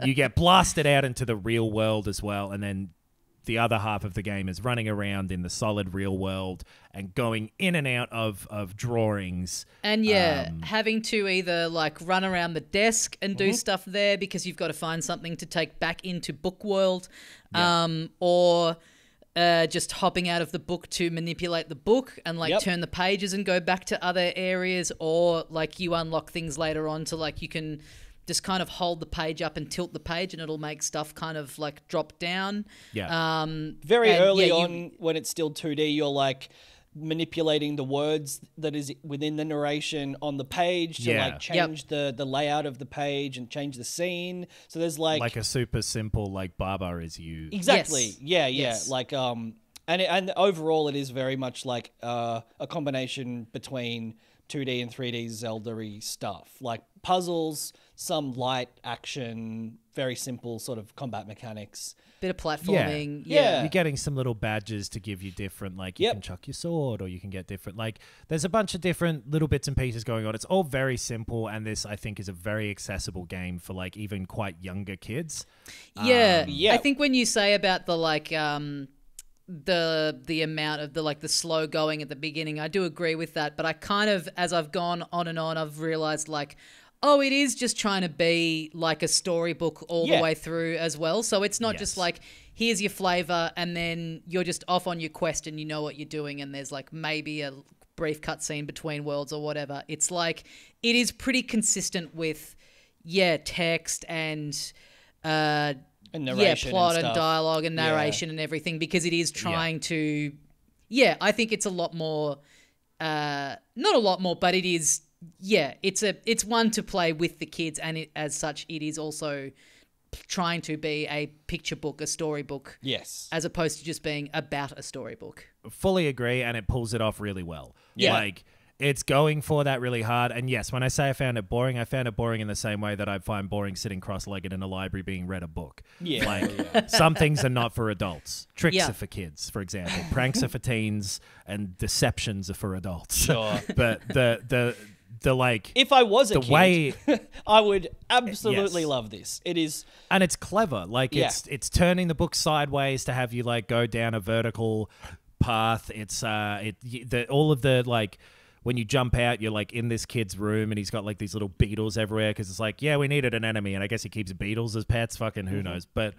you get blasted out into the real world as well, and then the other half of the game is running around in the solid real world and going in and out of drawings. And having to either like run around the desk and do stuff there because you've got to find something to take back into book world, or just hopping out of the book to manipulate the book and like turn the pages and go back to other areas, or like you unlock things later on to like you can just kind of hold the page up and tilt the page and it'll make stuff kind of like drop down. Very early on when it's still 2D, you're like manipulating the words that is within the narration on the page to like change the layout of the page and change the scene. So there's like a super simple like Baba is used. Exactly. Yes. Yeah. Like and overall it is very much like a combination between 2D and 3D Zelda-y stuff, like puzzles, some light action, very simple sort of combat mechanics. Bit of platforming. Yeah. You're getting some little badges to give you different, like you can chuck your sword or you can get different, like there's a bunch of different little bits and pieces going on. It's all very simple, and this I think is a very accessible game for like even quite younger kids. I think when you say about the like the amount of the like the slow going at the beginning, I do agree with that, but I kind of, as I've gone on and on, I've realized like, oh, it is just trying to be like a storybook all the way through as well. So it's not just like, here's your flavor and then you're just off on your quest and you know what you're doing and there's like maybe a brief cutscene between worlds or whatever. It's like, it is pretty consistent with text and narration plot and dialogue and narration and everything, because it is trying to I think it's a lot more not a lot more, but it is it's one to play with the kids, and it, as such it is also trying to be a picture book, a storybook, as opposed to just being about a storybook. Fully agree, and it pulls it off really well. Like it's going for that really hard. And yes, when I say I found it boring in the same way that I find boring sitting cross-legged in a library being read a book. Some things are not for adults. Tricks are for kids, for example. Pranks are for teens, and deceptions are for adults. Sure. But the like, if I was a kid, way I would absolutely love this. It is, and it's clever. Like it's turning the book sideways to have you like go down a vertical path. It's all of the like, when you jump out, you're like in this kid's room and he's got like these little beetles everywhere because it's like, we needed an enemy, and I guess he keeps beetles as pets. Fucking who knows? But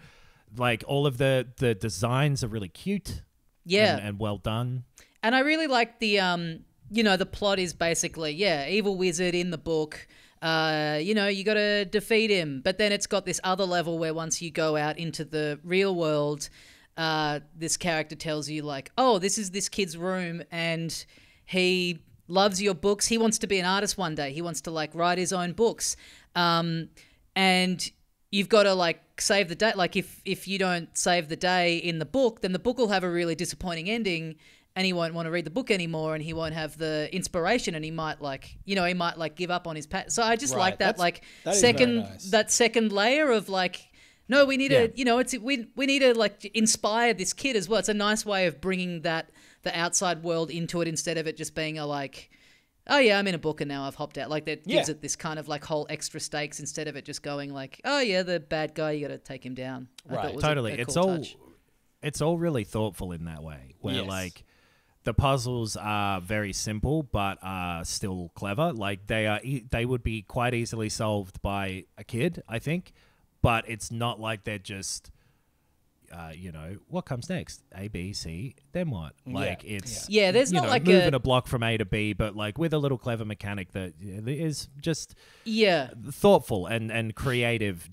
like all of the designs are really cute. And well done. And I really like the the plot is basically evil wizard in the book. You got to defeat him, but then it's got this other level where once you go out into the real world, this character tells you like, oh, this is this kid's room and he loves your books. He wants to be an artist one day. He wants to like write his own books. And you've got to like save the day. Like if you don't save the day in the book, then the book will have a really disappointing ending and he won't want to read the book anymore and he won't have the inspiration and he might like, give up on his So I just like that that second layer of like, no, we need to, we need to like inspire this kid as well. It's a nice way of bringing the outside world into it instead of it just being a like, oh yeah, I'm in a book and now I've hopped out. Like that gives it this kind of like whole extra stakes instead of it just going like, oh yeah, the bad guy, you got to take him down. Right. Totally. A cool touch. It's all really thoughtful in that way where like the puzzles are very simple but are still clever. Like they would be quite easily solved by a kid, I think, but it's not like they're just what comes next? A, B, C, then what? Like it's there's not like moving a block from A to B, but like with a little clever mechanic that is just thoughtful and creative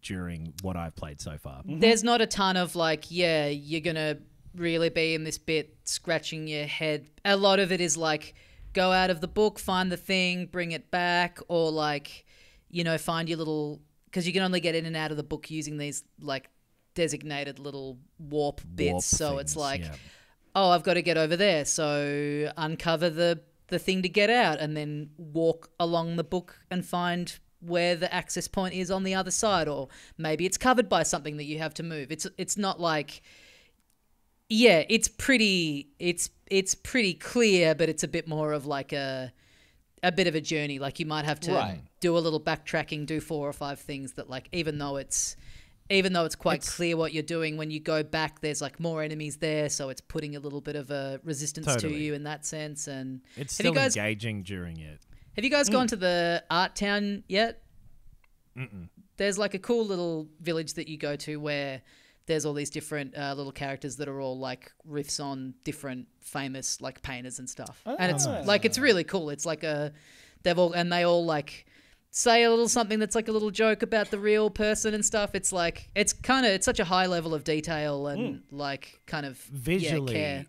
during what I've played so far. There's not a ton of like, you're gonna really be in this bit scratching your head. A lot of it is like, go out of the book, find the thing, bring it back, or like, find your little because you can only get in and out of the book using these like designated little warp bits. So it's like, oh, I've got to get over there. So uncover the thing to get out and then walk along the book and find where the access point is on the other side, or maybe it's covered by something that you have to move. It's not like, yeah, it's pretty clear, but it's a bit more of like a bit of a journey. Like you might have to do a little backtracking, do 4 or 5 things that like, even though it's quite clear what you're doing, when you go back, there's like more enemies there, so it's putting a little bit of a resistance to you in that sense. And it's still engaging during it. Have you guys gone to the art town yet? Mm-mm. There's like a cool little village that you go to where there's all these different little characters that are all like riffs on different famous like painters and stuff. And it's like, it's really cool. It's like they all like say a little something that's like a little joke about the real person and stuff. It's like, it's such a high level of detail and like kind of visually, care.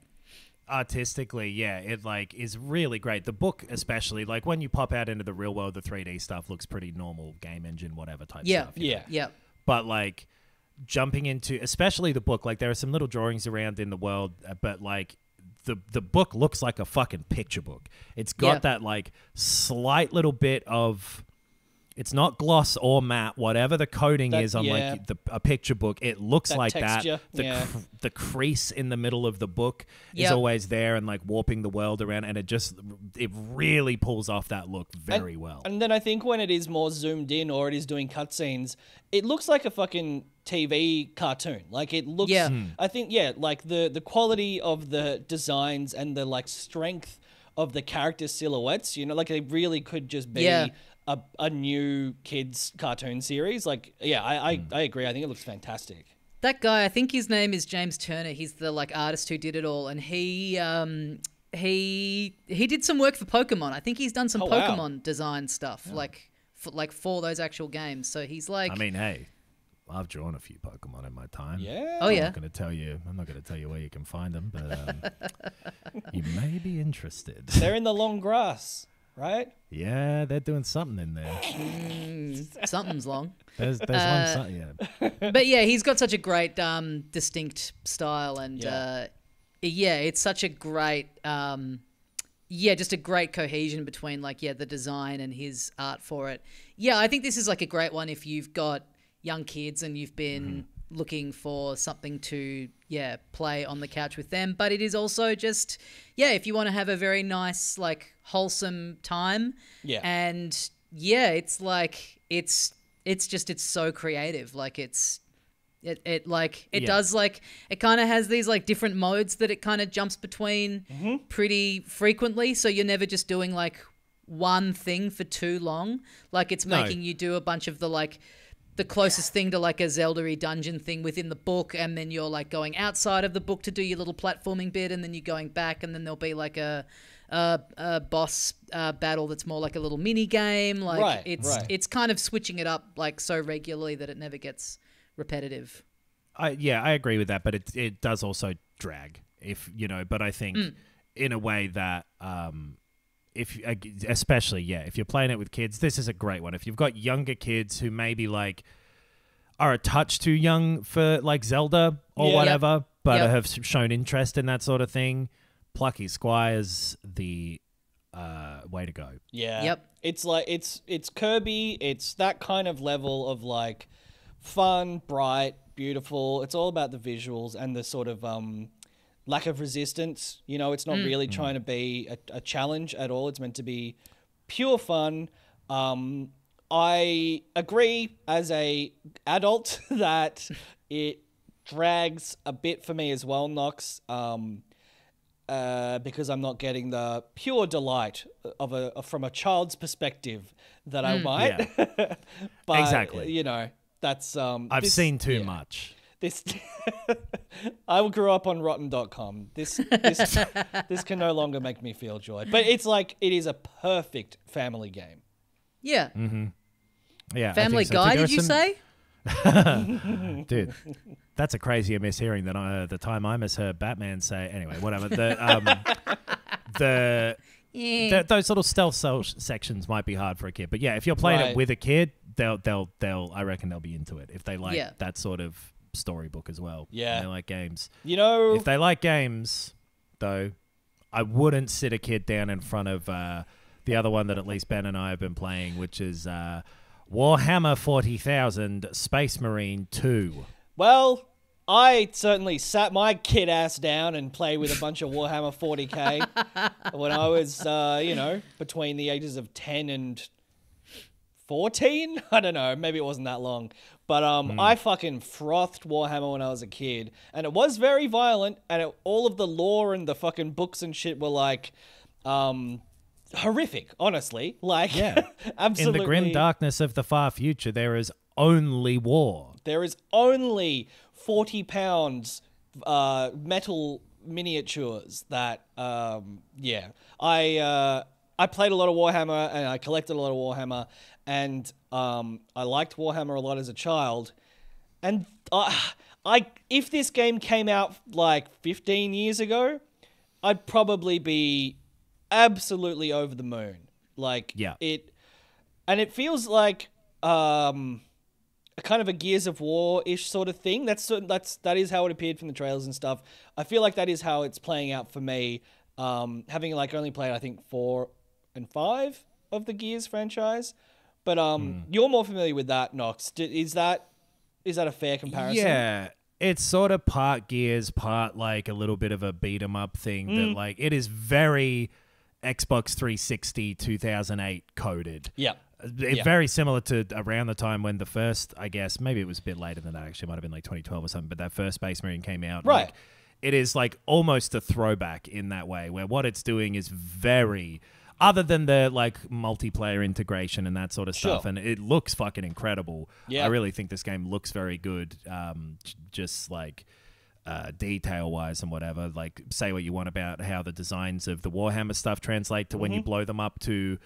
Artistically, it like is really great. The book especially, like when you pop out into the real world, the 3D stuff looks pretty normal, game engine, whatever type stuff. Yeah. But like jumping into, especially the book, like there are some little drawings around in the world, but like the book looks like a fucking picture book. It's got that like slight little bit of, it's not gloss or matte, whatever the coating is on like a picture book. It looks that like texture. That. The crease in the middle of the book is always there and like warping the world around, and it really pulls off that look very well. And then I think when it is more zoomed in or it is doing cutscenes, it looks like a fucking TV cartoon. Like it looks. I think like the quality of the designs and the like strength of the character silhouettes. You know, like they really could just be. A new kids cartoon series. Like, I agree. I think it looks fantastic. That guy, I think his name is James Turner. He's the like artist who did it all, and he did some work for Pokemon. I think he's done some Pokemon design stuff, for those actual games. So he's like, I mean, hey, I've drawn a few Pokemon in my time. Yeah. Oh yeah. I'm not going to tell you where you can find them, but you may be interested. They're in the long grass. Right? Yeah, they're doing something in there. Something's long. There's one, But yeah, he's got such a great, distinct style, and it's such a great, just a great cohesion between like the design and his art for it. Yeah, I think this is like a great one if you've got young kids and you've been looking for something to play on the couch with them, but it is also just if you want to have a very nice like wholesome time and it's like it's so creative. Like it does like it kind of has these like different modes that it kind of jumps between pretty frequently, so you're never just doing like one thing for too long. Like it's making you do a bunch of the closest thing to like a Zelda-y dungeon thing within the book, and then you're like going outside of the book to do your little platforming bit, and then you're going back, and then there'll be like a boss battle that's more like a little mini game. Like it's kind of switching it up like so regularly that it never gets repetitive. I agree with that, but it does also drag but I think in a way that if you're playing it with kids, this is a great one. If you've got younger kids who maybe like are a touch too young for like Zelda or whatever, but have shown interest in that sort of thing, Plucky Squire's the way to go. Yeah. Yep. It's like it's Kirby. It's that kind of level of like fun, bright, beautiful. It's all about the visuals and the sort of lack of resistance. It's not really trying to be a challenge at all. It's meant to be pure fun. I agree as a adult that it drags a bit for me as well, Nox, because I'm not getting the pure delight of from a child's perspective that I might. Yeah. But, exactly. That's I've seen too much. This I grew up on rotten.com. This can no longer make me feel joy. But it's like it is a perfect family game. Yeah. Mm-hmm. Yeah. Family Guy, did you say? Dude, that's a crazier mishearing than the time I misheard Batman say. Anyway, whatever. Those little stealth sections might be hard for a kid, but if you're playing it with a kid, they'll I reckon they'll be into it if they like that sort of storybook as well. Yeah. And they like games. You know, if they like games, though, I wouldn't sit a kid down in front of the other one that at least Ben and I have been playing, which is Warhammer 40,000 Space Marine 2. Well, I certainly sat my kid ass down and played with a bunch of Warhammer 40k when I was, between the ages of 10 and 14. I don't know. Maybe it wasn't that long. But I fucking frothed Warhammer when I was a kid. And it was very violent. And all of the lore and the fucking books and shit were like... horrific, honestly. Like, absolutely. In the grim darkness of the far future, there is only war. There is only 40 pounds metal miniatures that, I played a lot of Warhammer and I collected a lot of Warhammer and I liked Warhammer a lot as a child. And if this game came out like 15 years ago, I'd probably be absolutely over the moon. Like, it feels like a kind of a Gears of War-ish sort of thing. That is how it appeared from the trailers and stuff. I feel like that is how it's playing out for me. Having like only played I think 4 and 5 of the Gears franchise, but you're more familiar with that, Nox. Is that a fair comparison? Yeah. It's sort of part Gears, part like a little bit of a beat 'em up thing that like it is very Xbox 360 2008 coded. Yeah. Very similar to around the time when the first, I guess, maybe it was a bit later than that, actually. It might have been like 2012 or something, but that first Space Marine came out. Right. Like, it is like almost a throwback in that way, where what it's doing is very, other than the like multiplayer integration and that sort of stuff, and it looks fucking incredible. Yeah. I really think this game looks very good, just like... detail-wise and whatever. Like, say what you want about how the designs of the Warhammer stuff translate to when you blow them up to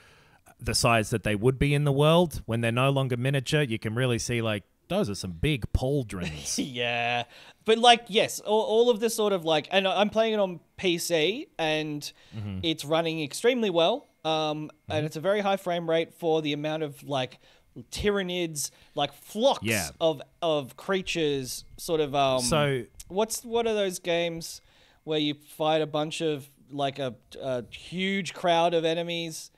the size that they would be in the world. When they're no longer miniature, you can really see, like, those are some big pauldrons. Yeah. But, like, yes, all of this sort of, like... And I'm playing it on PC, and it's running extremely well. And it's a very high frame rate for the amount of, like... Tyranids, like flocks of creatures, sort of. What are those games where you fight a bunch of like a huge crowd of enemies?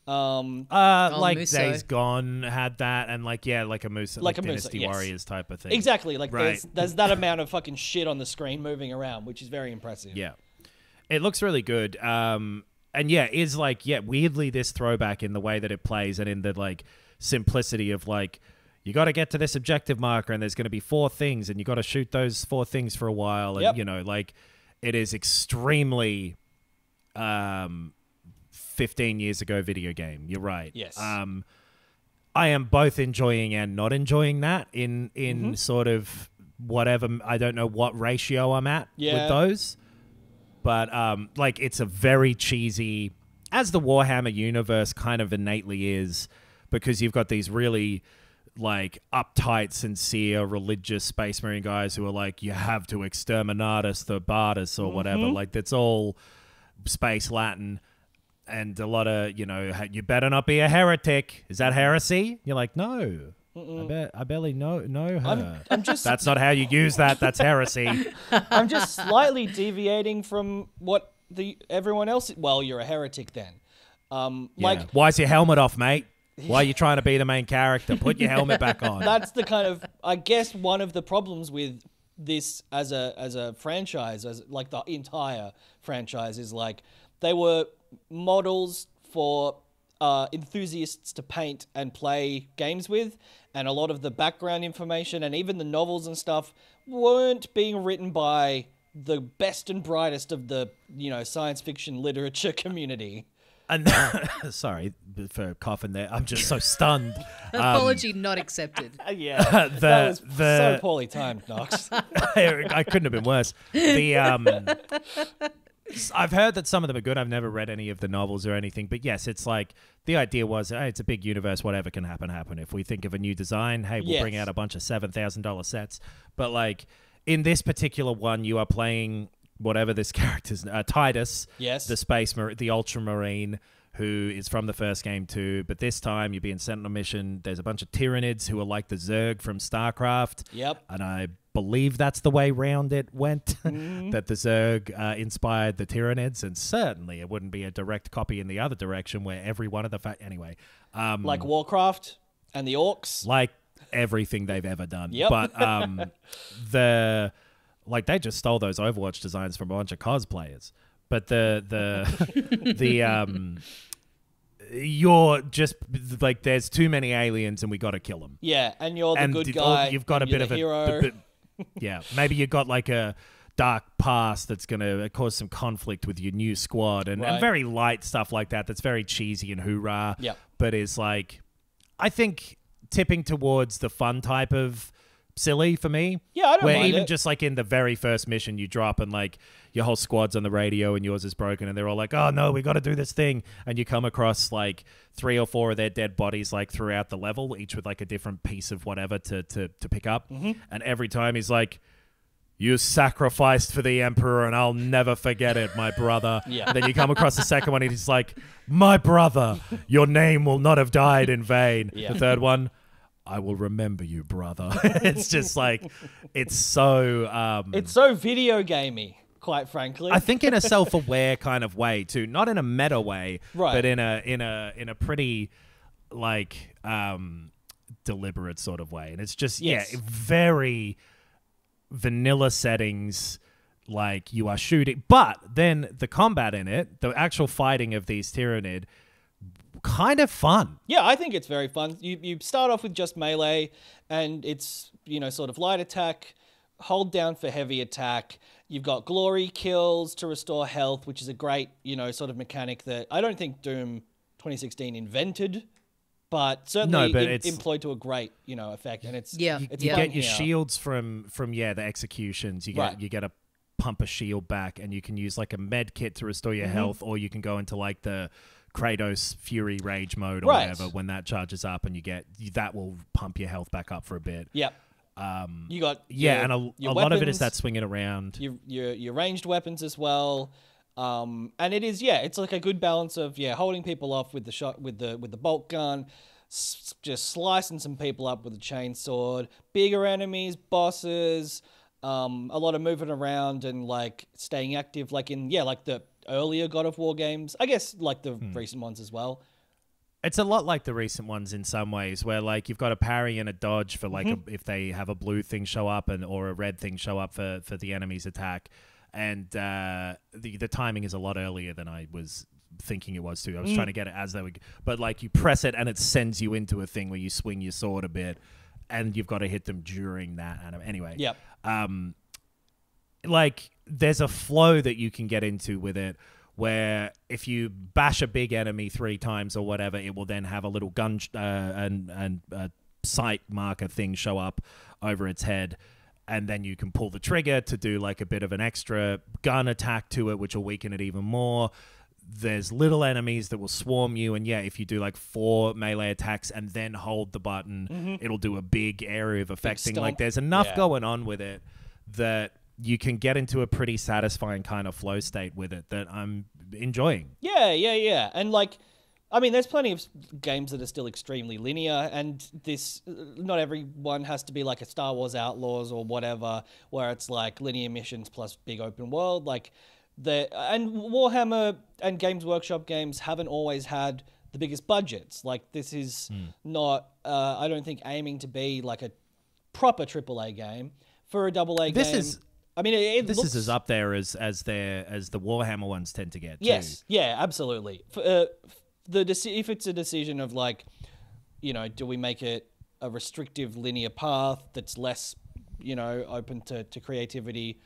Like Muso. Days Gone had that, and like a Muso, like Muso, Dynasty yes. Warriors type of thing. Exactly, like right. there's that amount of fucking shit on the screen moving around, which is very impressive. Yeah, it looks really good. And is like weirdly this throwback in the way that it plays and in the like simplicity of like you got to get to this objective marker and there's going to be 4 things and you got to shoot those 4 things for a while and like it is extremely 15 years ago video game. You're right. Yes. I am both enjoying and not enjoying that in sort of whatever, I don't know what ratio I'm at with those, but like it's a very cheesy, as the Warhammer universe kind of innately is, because you've got these really like uptight, sincere, religious Space Marine guys who are like, you have to exterminatus the Bardus or whatever. Like that's all space Latin and a lot of, you better not be a heretic. Is that heresy? You're like, no. I barely know her. I'm just... That's not how you use that. That's heresy. I'm just slightly deviating from what everyone else... Well, you're a heretic then. Like, why's your helmet off, mate? Why are you trying to be the main character? Put your helmet back on. That's the kind of, I guess, one of the problems with this as a franchise, as like the entire franchise, is like they were models for enthusiasts to paint and play games with, and a lot of the background information and even the novels and stuff weren't being written by the best and brightest of the science fiction literature community. And sorry for coughing there. I'm just so stunned. Apology not accepted. Yeah, that was so poorly timed, Nox. I couldn't have been worse. I've heard that some of them are good. I've never read any of the novels or anything, but yes, it's like the idea was, hey, it's a big universe. Whatever can happen. If we think of a new design, hey, we'll bring out a bunch of $7,000 sets. But like in this particular one, you are playing whatever this character's Titus, yes, the Ultramarine, who is from the first game too. But this time you're being sent on a mission. There's a bunch of Tyranids who are like the Zerg from StarCraft. Yep. And I believe that's the way round it went, that the Zerg inspired the Tyranids, and certainly it wouldn't be a direct copy in the other direction where every one of the... Anyway. Like Warcraft and the Orcs. Like everything they've ever done. Yep. But they just stole those Overwatch designs from a bunch of cosplayers. But you're just like, there's too many aliens and we got to kill them. Yeah, and you're the good guy. You've got a bit of a hero. Yeah, maybe you got like a dark past that's going to cause some conflict with your new squad, and very light stuff like that. That's very cheesy and hoorah. Yeah, but is like, I think tipping towards the fun type of silly for me. Yeah, I don't where mind even it. just like in the very first mission you drop and like your whole squad's on the radio and yours is broken and they're all like, oh no, we got to do this thing, and you come across like 3 or 4 of their dead bodies like throughout the level, each with like a different piece of whatever to pick up. And every time he's like, you sacrificed for the Emperor and I'll never forget it, my brother. Yeah. And then you come across the second one and he's like, my brother, your name will not have died in vain. Yeah. The third one, I will remember you, brother. It's just like, it's so video gamey, quite frankly. I think in a self-aware kind of way too, not in a meta way, right, but in a pretty like deliberate sort of way. And it's just very vanilla settings, like you are shooting, but then the combat in it, the actual fighting of these Tyranid, kind of fun. Yeah, I think it's very fun. You start off with just melee, and it's, sort of light attack, hold down for heavy attack. You've got glory kills to restore health, which is a great, sort of mechanic that I don't think Doom 2016 invented, but certainly employed to a great, effect. And it's you get your shields from the executions. You get a pump a shield back, and you can use like a med kit to restore your health, or you can go into like the Kratos Fury Rage mode or whatever when that charges up, and that will pump your health back up for a bit. Yep. You got and a lot of it is that swinging around. Your ranged weapons as well. And it is it's like a good balance of holding people off with the shot with the bolt gun, just slicing some people up with a chainsaw, bigger enemies, bosses, a lot of moving around and like staying active, like in like the earlier God of War games, I guess, like the recent ones as well. It's a lot like the recent ones in some ways, where like you've got a parry and a dodge for like if they have a blue thing show up or a red thing show up for the enemy's attack, and the timing is a lot earlier than I was thinking it was too. I was trying to get it as they would, but like you press it and it sends you into a thing where you swing your sword a bit, and you've got to hit them during that. Anyway, like there's a flow that you can get into with it, where if you bash a big enemy 3 times or whatever, it will then have a little gun and sight marker thing show up over its head, and then you can pull the trigger to do like a bit of an extra gun attack to it, which will weaken it even more. There's little enemies that will swarm you, and if you do like 4 melee attacks and then hold the button, it'll do a big area of effect thing. Like there's enough going on with it that you can get into a pretty satisfying kind of flow state with it that I'm enjoying. Yeah. And like, I mean, there's plenty of games that are still extremely linear, and not everyone has to be like a Star Wars Outlaws or whatever, where it's like linear missions plus big open world. Like and Warhammer and Games Workshop games haven't always had the biggest budgets. Like this is not, I don't think, aiming to be like a proper AAA game. For a AA game, I mean, this is as up there as the Warhammer ones tend to get. Yes, yeah, absolutely. If it's a decision of like, do we make it a restrictive linear path that's less, open to creativity,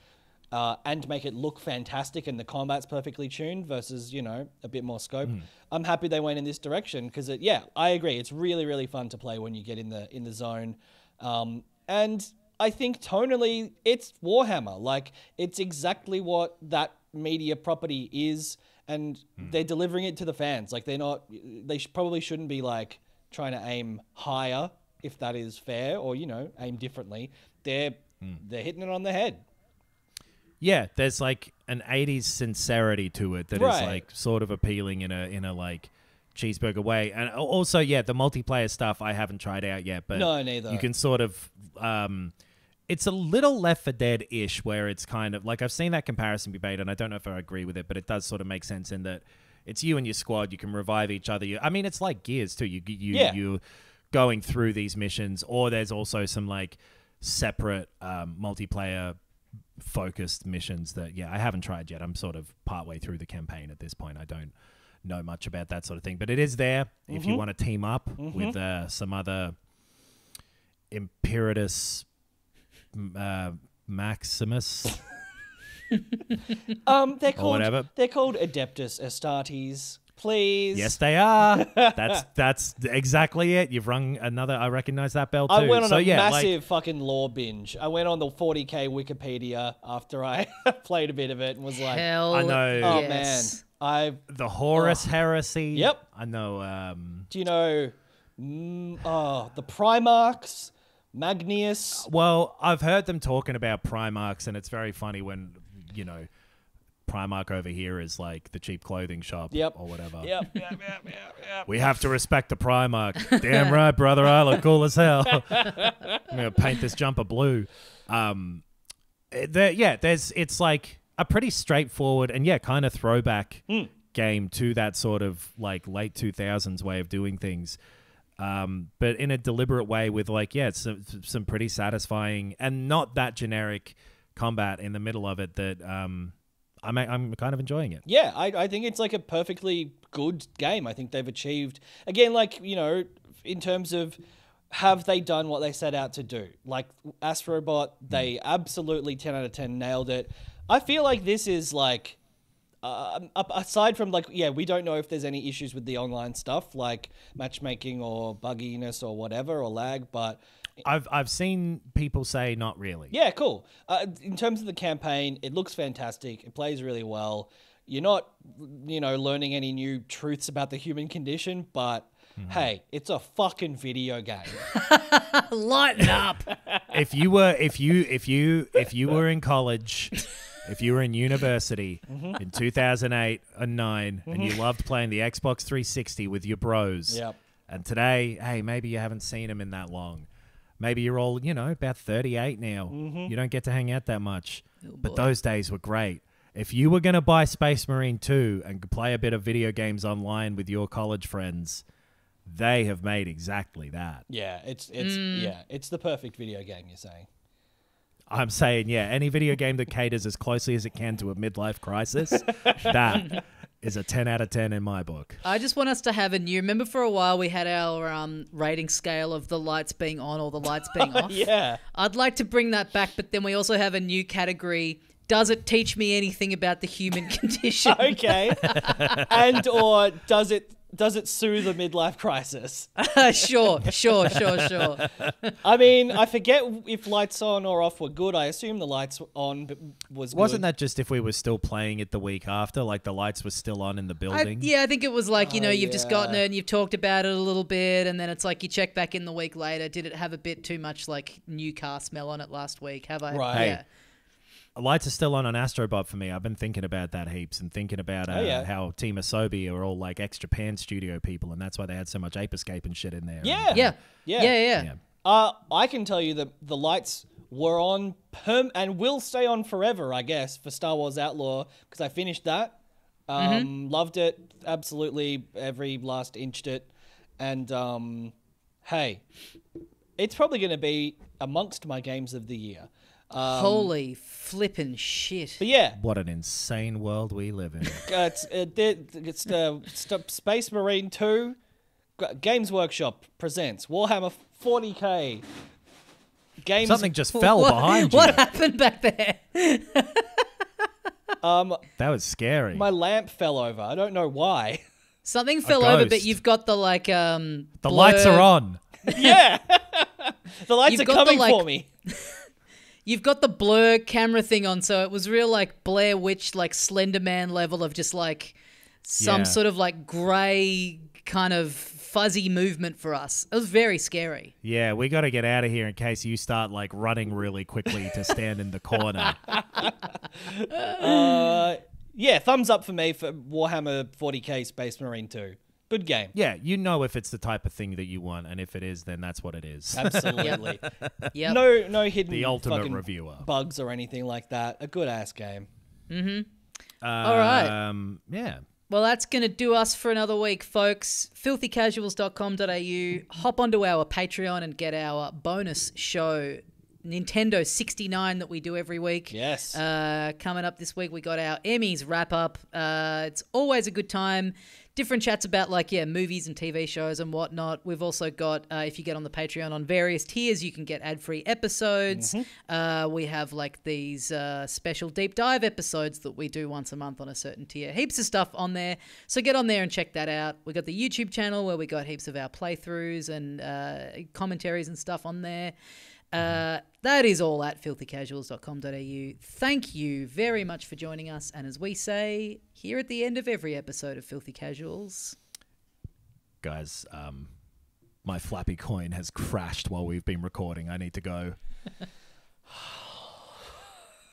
and make it look fantastic and the combat's perfectly tuned versus, a bit more scope. I'm happy they went in this direction because I agree. It's really, really fun to play when you get in the zone, and I think tonally it's Warhammer. Like it's exactly what that media property is, and they're delivering it to the fans. Like they probably shouldn't be like trying to aim higher, if that is fair, or aim differently. They're hitting it on the head. Yeah, there's like an 80s sincerity to it that is like sort of appealing in a like cheeseburger way. And also, yeah, the multiplayer stuff I haven't tried out yet, but No, neither. you can sort of it's a little Left 4 Dead-ish, where it's kind of like, I've seen that comparison be made, and I don't know if I agree with it, but it does sort of make sense in that it's you and your squad. You can revive each other. I mean, it's like Gears too. You're going through these missions, or there's also some like separate multiplayer focused missions that I haven't tried yet. I'm sort of partway through the campaign at this point. I don't know much about that sort of thing, but it is there if you want to team up with some other Imperatus Maximus they're called whatever. They're called Adeptus Astartes. Please. Yes, they are. That's exactly it. You've rung another. I recognize that bell too. I went on a massive fucking lore binge. I went on the 40k Wikipedia after I played a bit of it and was like, Hell I know. oh yes. man, the Horus heresy. Yep. I know. Do you know? The Primarchs, Magnius. Well, I've heard them talking about Primarchs, and it's very funny when Primarch over here is like the cheap clothing shop or whatever. Yep. We have to respect the Primarch. Damn right, brother. I look cool as hell. I'm going to paint this jumper blue. It's like a pretty straightforward and kind of throwback game to that sort of like late 2000s way of doing things. But in a deliberate way with some pretty satisfying and not that generic combat in the middle of it that I'm kind of enjoying it. Yeah, I think it's like a perfectly good game. I think they've achieved, again, in terms of have they done what they set out to do? Like Astrobot, they absolutely 10 out of 10 nailed it. I feel like this is like, aside from we don't know if there's any issues with the online stuff like matchmaking or bugginess or whatever or lag, but I've seen people say not really. Yeah, cool. In terms of the campaign, it looks fantastic. It plays really well. You're not, learning any new truths about the human condition, but hey, it's a fucking video game. Lighten up. If you were in college, if you were in university in 2008 and 9 and you loved playing the Xbox 360 with your bros, and today, hey, maybe you haven't seen them in that long. Maybe you're all, about 38 now. You don't get to hang out that much. But those days were great. If you were going to buy Space Marine 2 and play a bit of video games online with your college friends, they have made exactly that. Yeah, it's the perfect video game, you're saying. I'm saying, any video game that caters as closely as it can to a midlife crisis, that is a 10 out of 10 in my book. I just want us to have remember for a while we had our rating scale of the lights being on or the lights being off? Yeah. I'd like to bring that back, but then we also have a new category. Does it teach me anything about the human condition? Okay. And or does it soothe a midlife crisis? Sure. I mean, I forget if lights on or off were good. I assume the lights on was good. Wasn't that just if we were still playing it the week after? Like the lights were still on in the building? I think it was like, you've just gotten it and you've talked about it a little bit, and then it's like you check back in the week later. Did it have a bit too much like new car smell on it last week? Have I? Right. Yeah. Lights are still on Astrobot for me. I've been thinking about that heaps and thinking about how Team Asobi are all like ex-Japan studio people, and that's why they had so much Ape Escape and shit in there. Yeah. I can tell you that the lights were on and will stay on forever, I guess, for Star Wars Outlaw, because I finished that. Loved it. Absolutely every last inched it. And, hey, it's probably going to be amongst my games of the year. Holy flippin' shit. But yeah. What an insane world we live in. It's Space Marine 2. Games Workshop presents Warhammer 40k. Something just fell behind you. What happened back there? That was scary. My lamp fell over. I don't know why. Something fell over, but you've got the like the lights are on. Yeah. The lights are coming for me. You've got the blur camera thing on, so it was real like Blair Witch, like Slender Man level of just like some sort of like grey kind of fuzzy movement for us. It was very scary. Yeah, we got to get out of here in case you start like running really quickly to stand in the corner. Yeah, thumbs up for me for Warhammer 40k Space Marine 2. Good game. Yeah, you know if it's the type of thing that you want, and if it is, then that's what it is. Absolutely. Yep. No hidden The ultimate fucking reviewer. bugs or anything like that. A good ass game. All right. Yeah. Well, that's going to do us for another week, folks. filthycasuals.com.au. Hop onto our Patreon and get our bonus show, Nintendo 69, that we do every week. Yes. Coming up this week, we got our Emmys wrap-up. It's always a good time. Different chats about, movies and TV shows and whatnot. We've also got, if you get on the Patreon, on various tiers, you can get ad-free episodes. We have, these special deep dive episodes that we do once a month on a certain tier. Heaps of stuff on there. So get on there and check that out. We got the YouTube channel where we got heaps of our playthroughs and commentaries and stuff on there. That is all at filthycasuals.com.au. Thank you very much for joining us. And as we say here at the end of every episode of Filthy Casuals, Guys, my Flappy coin has crashed while we've been recording. I need to go.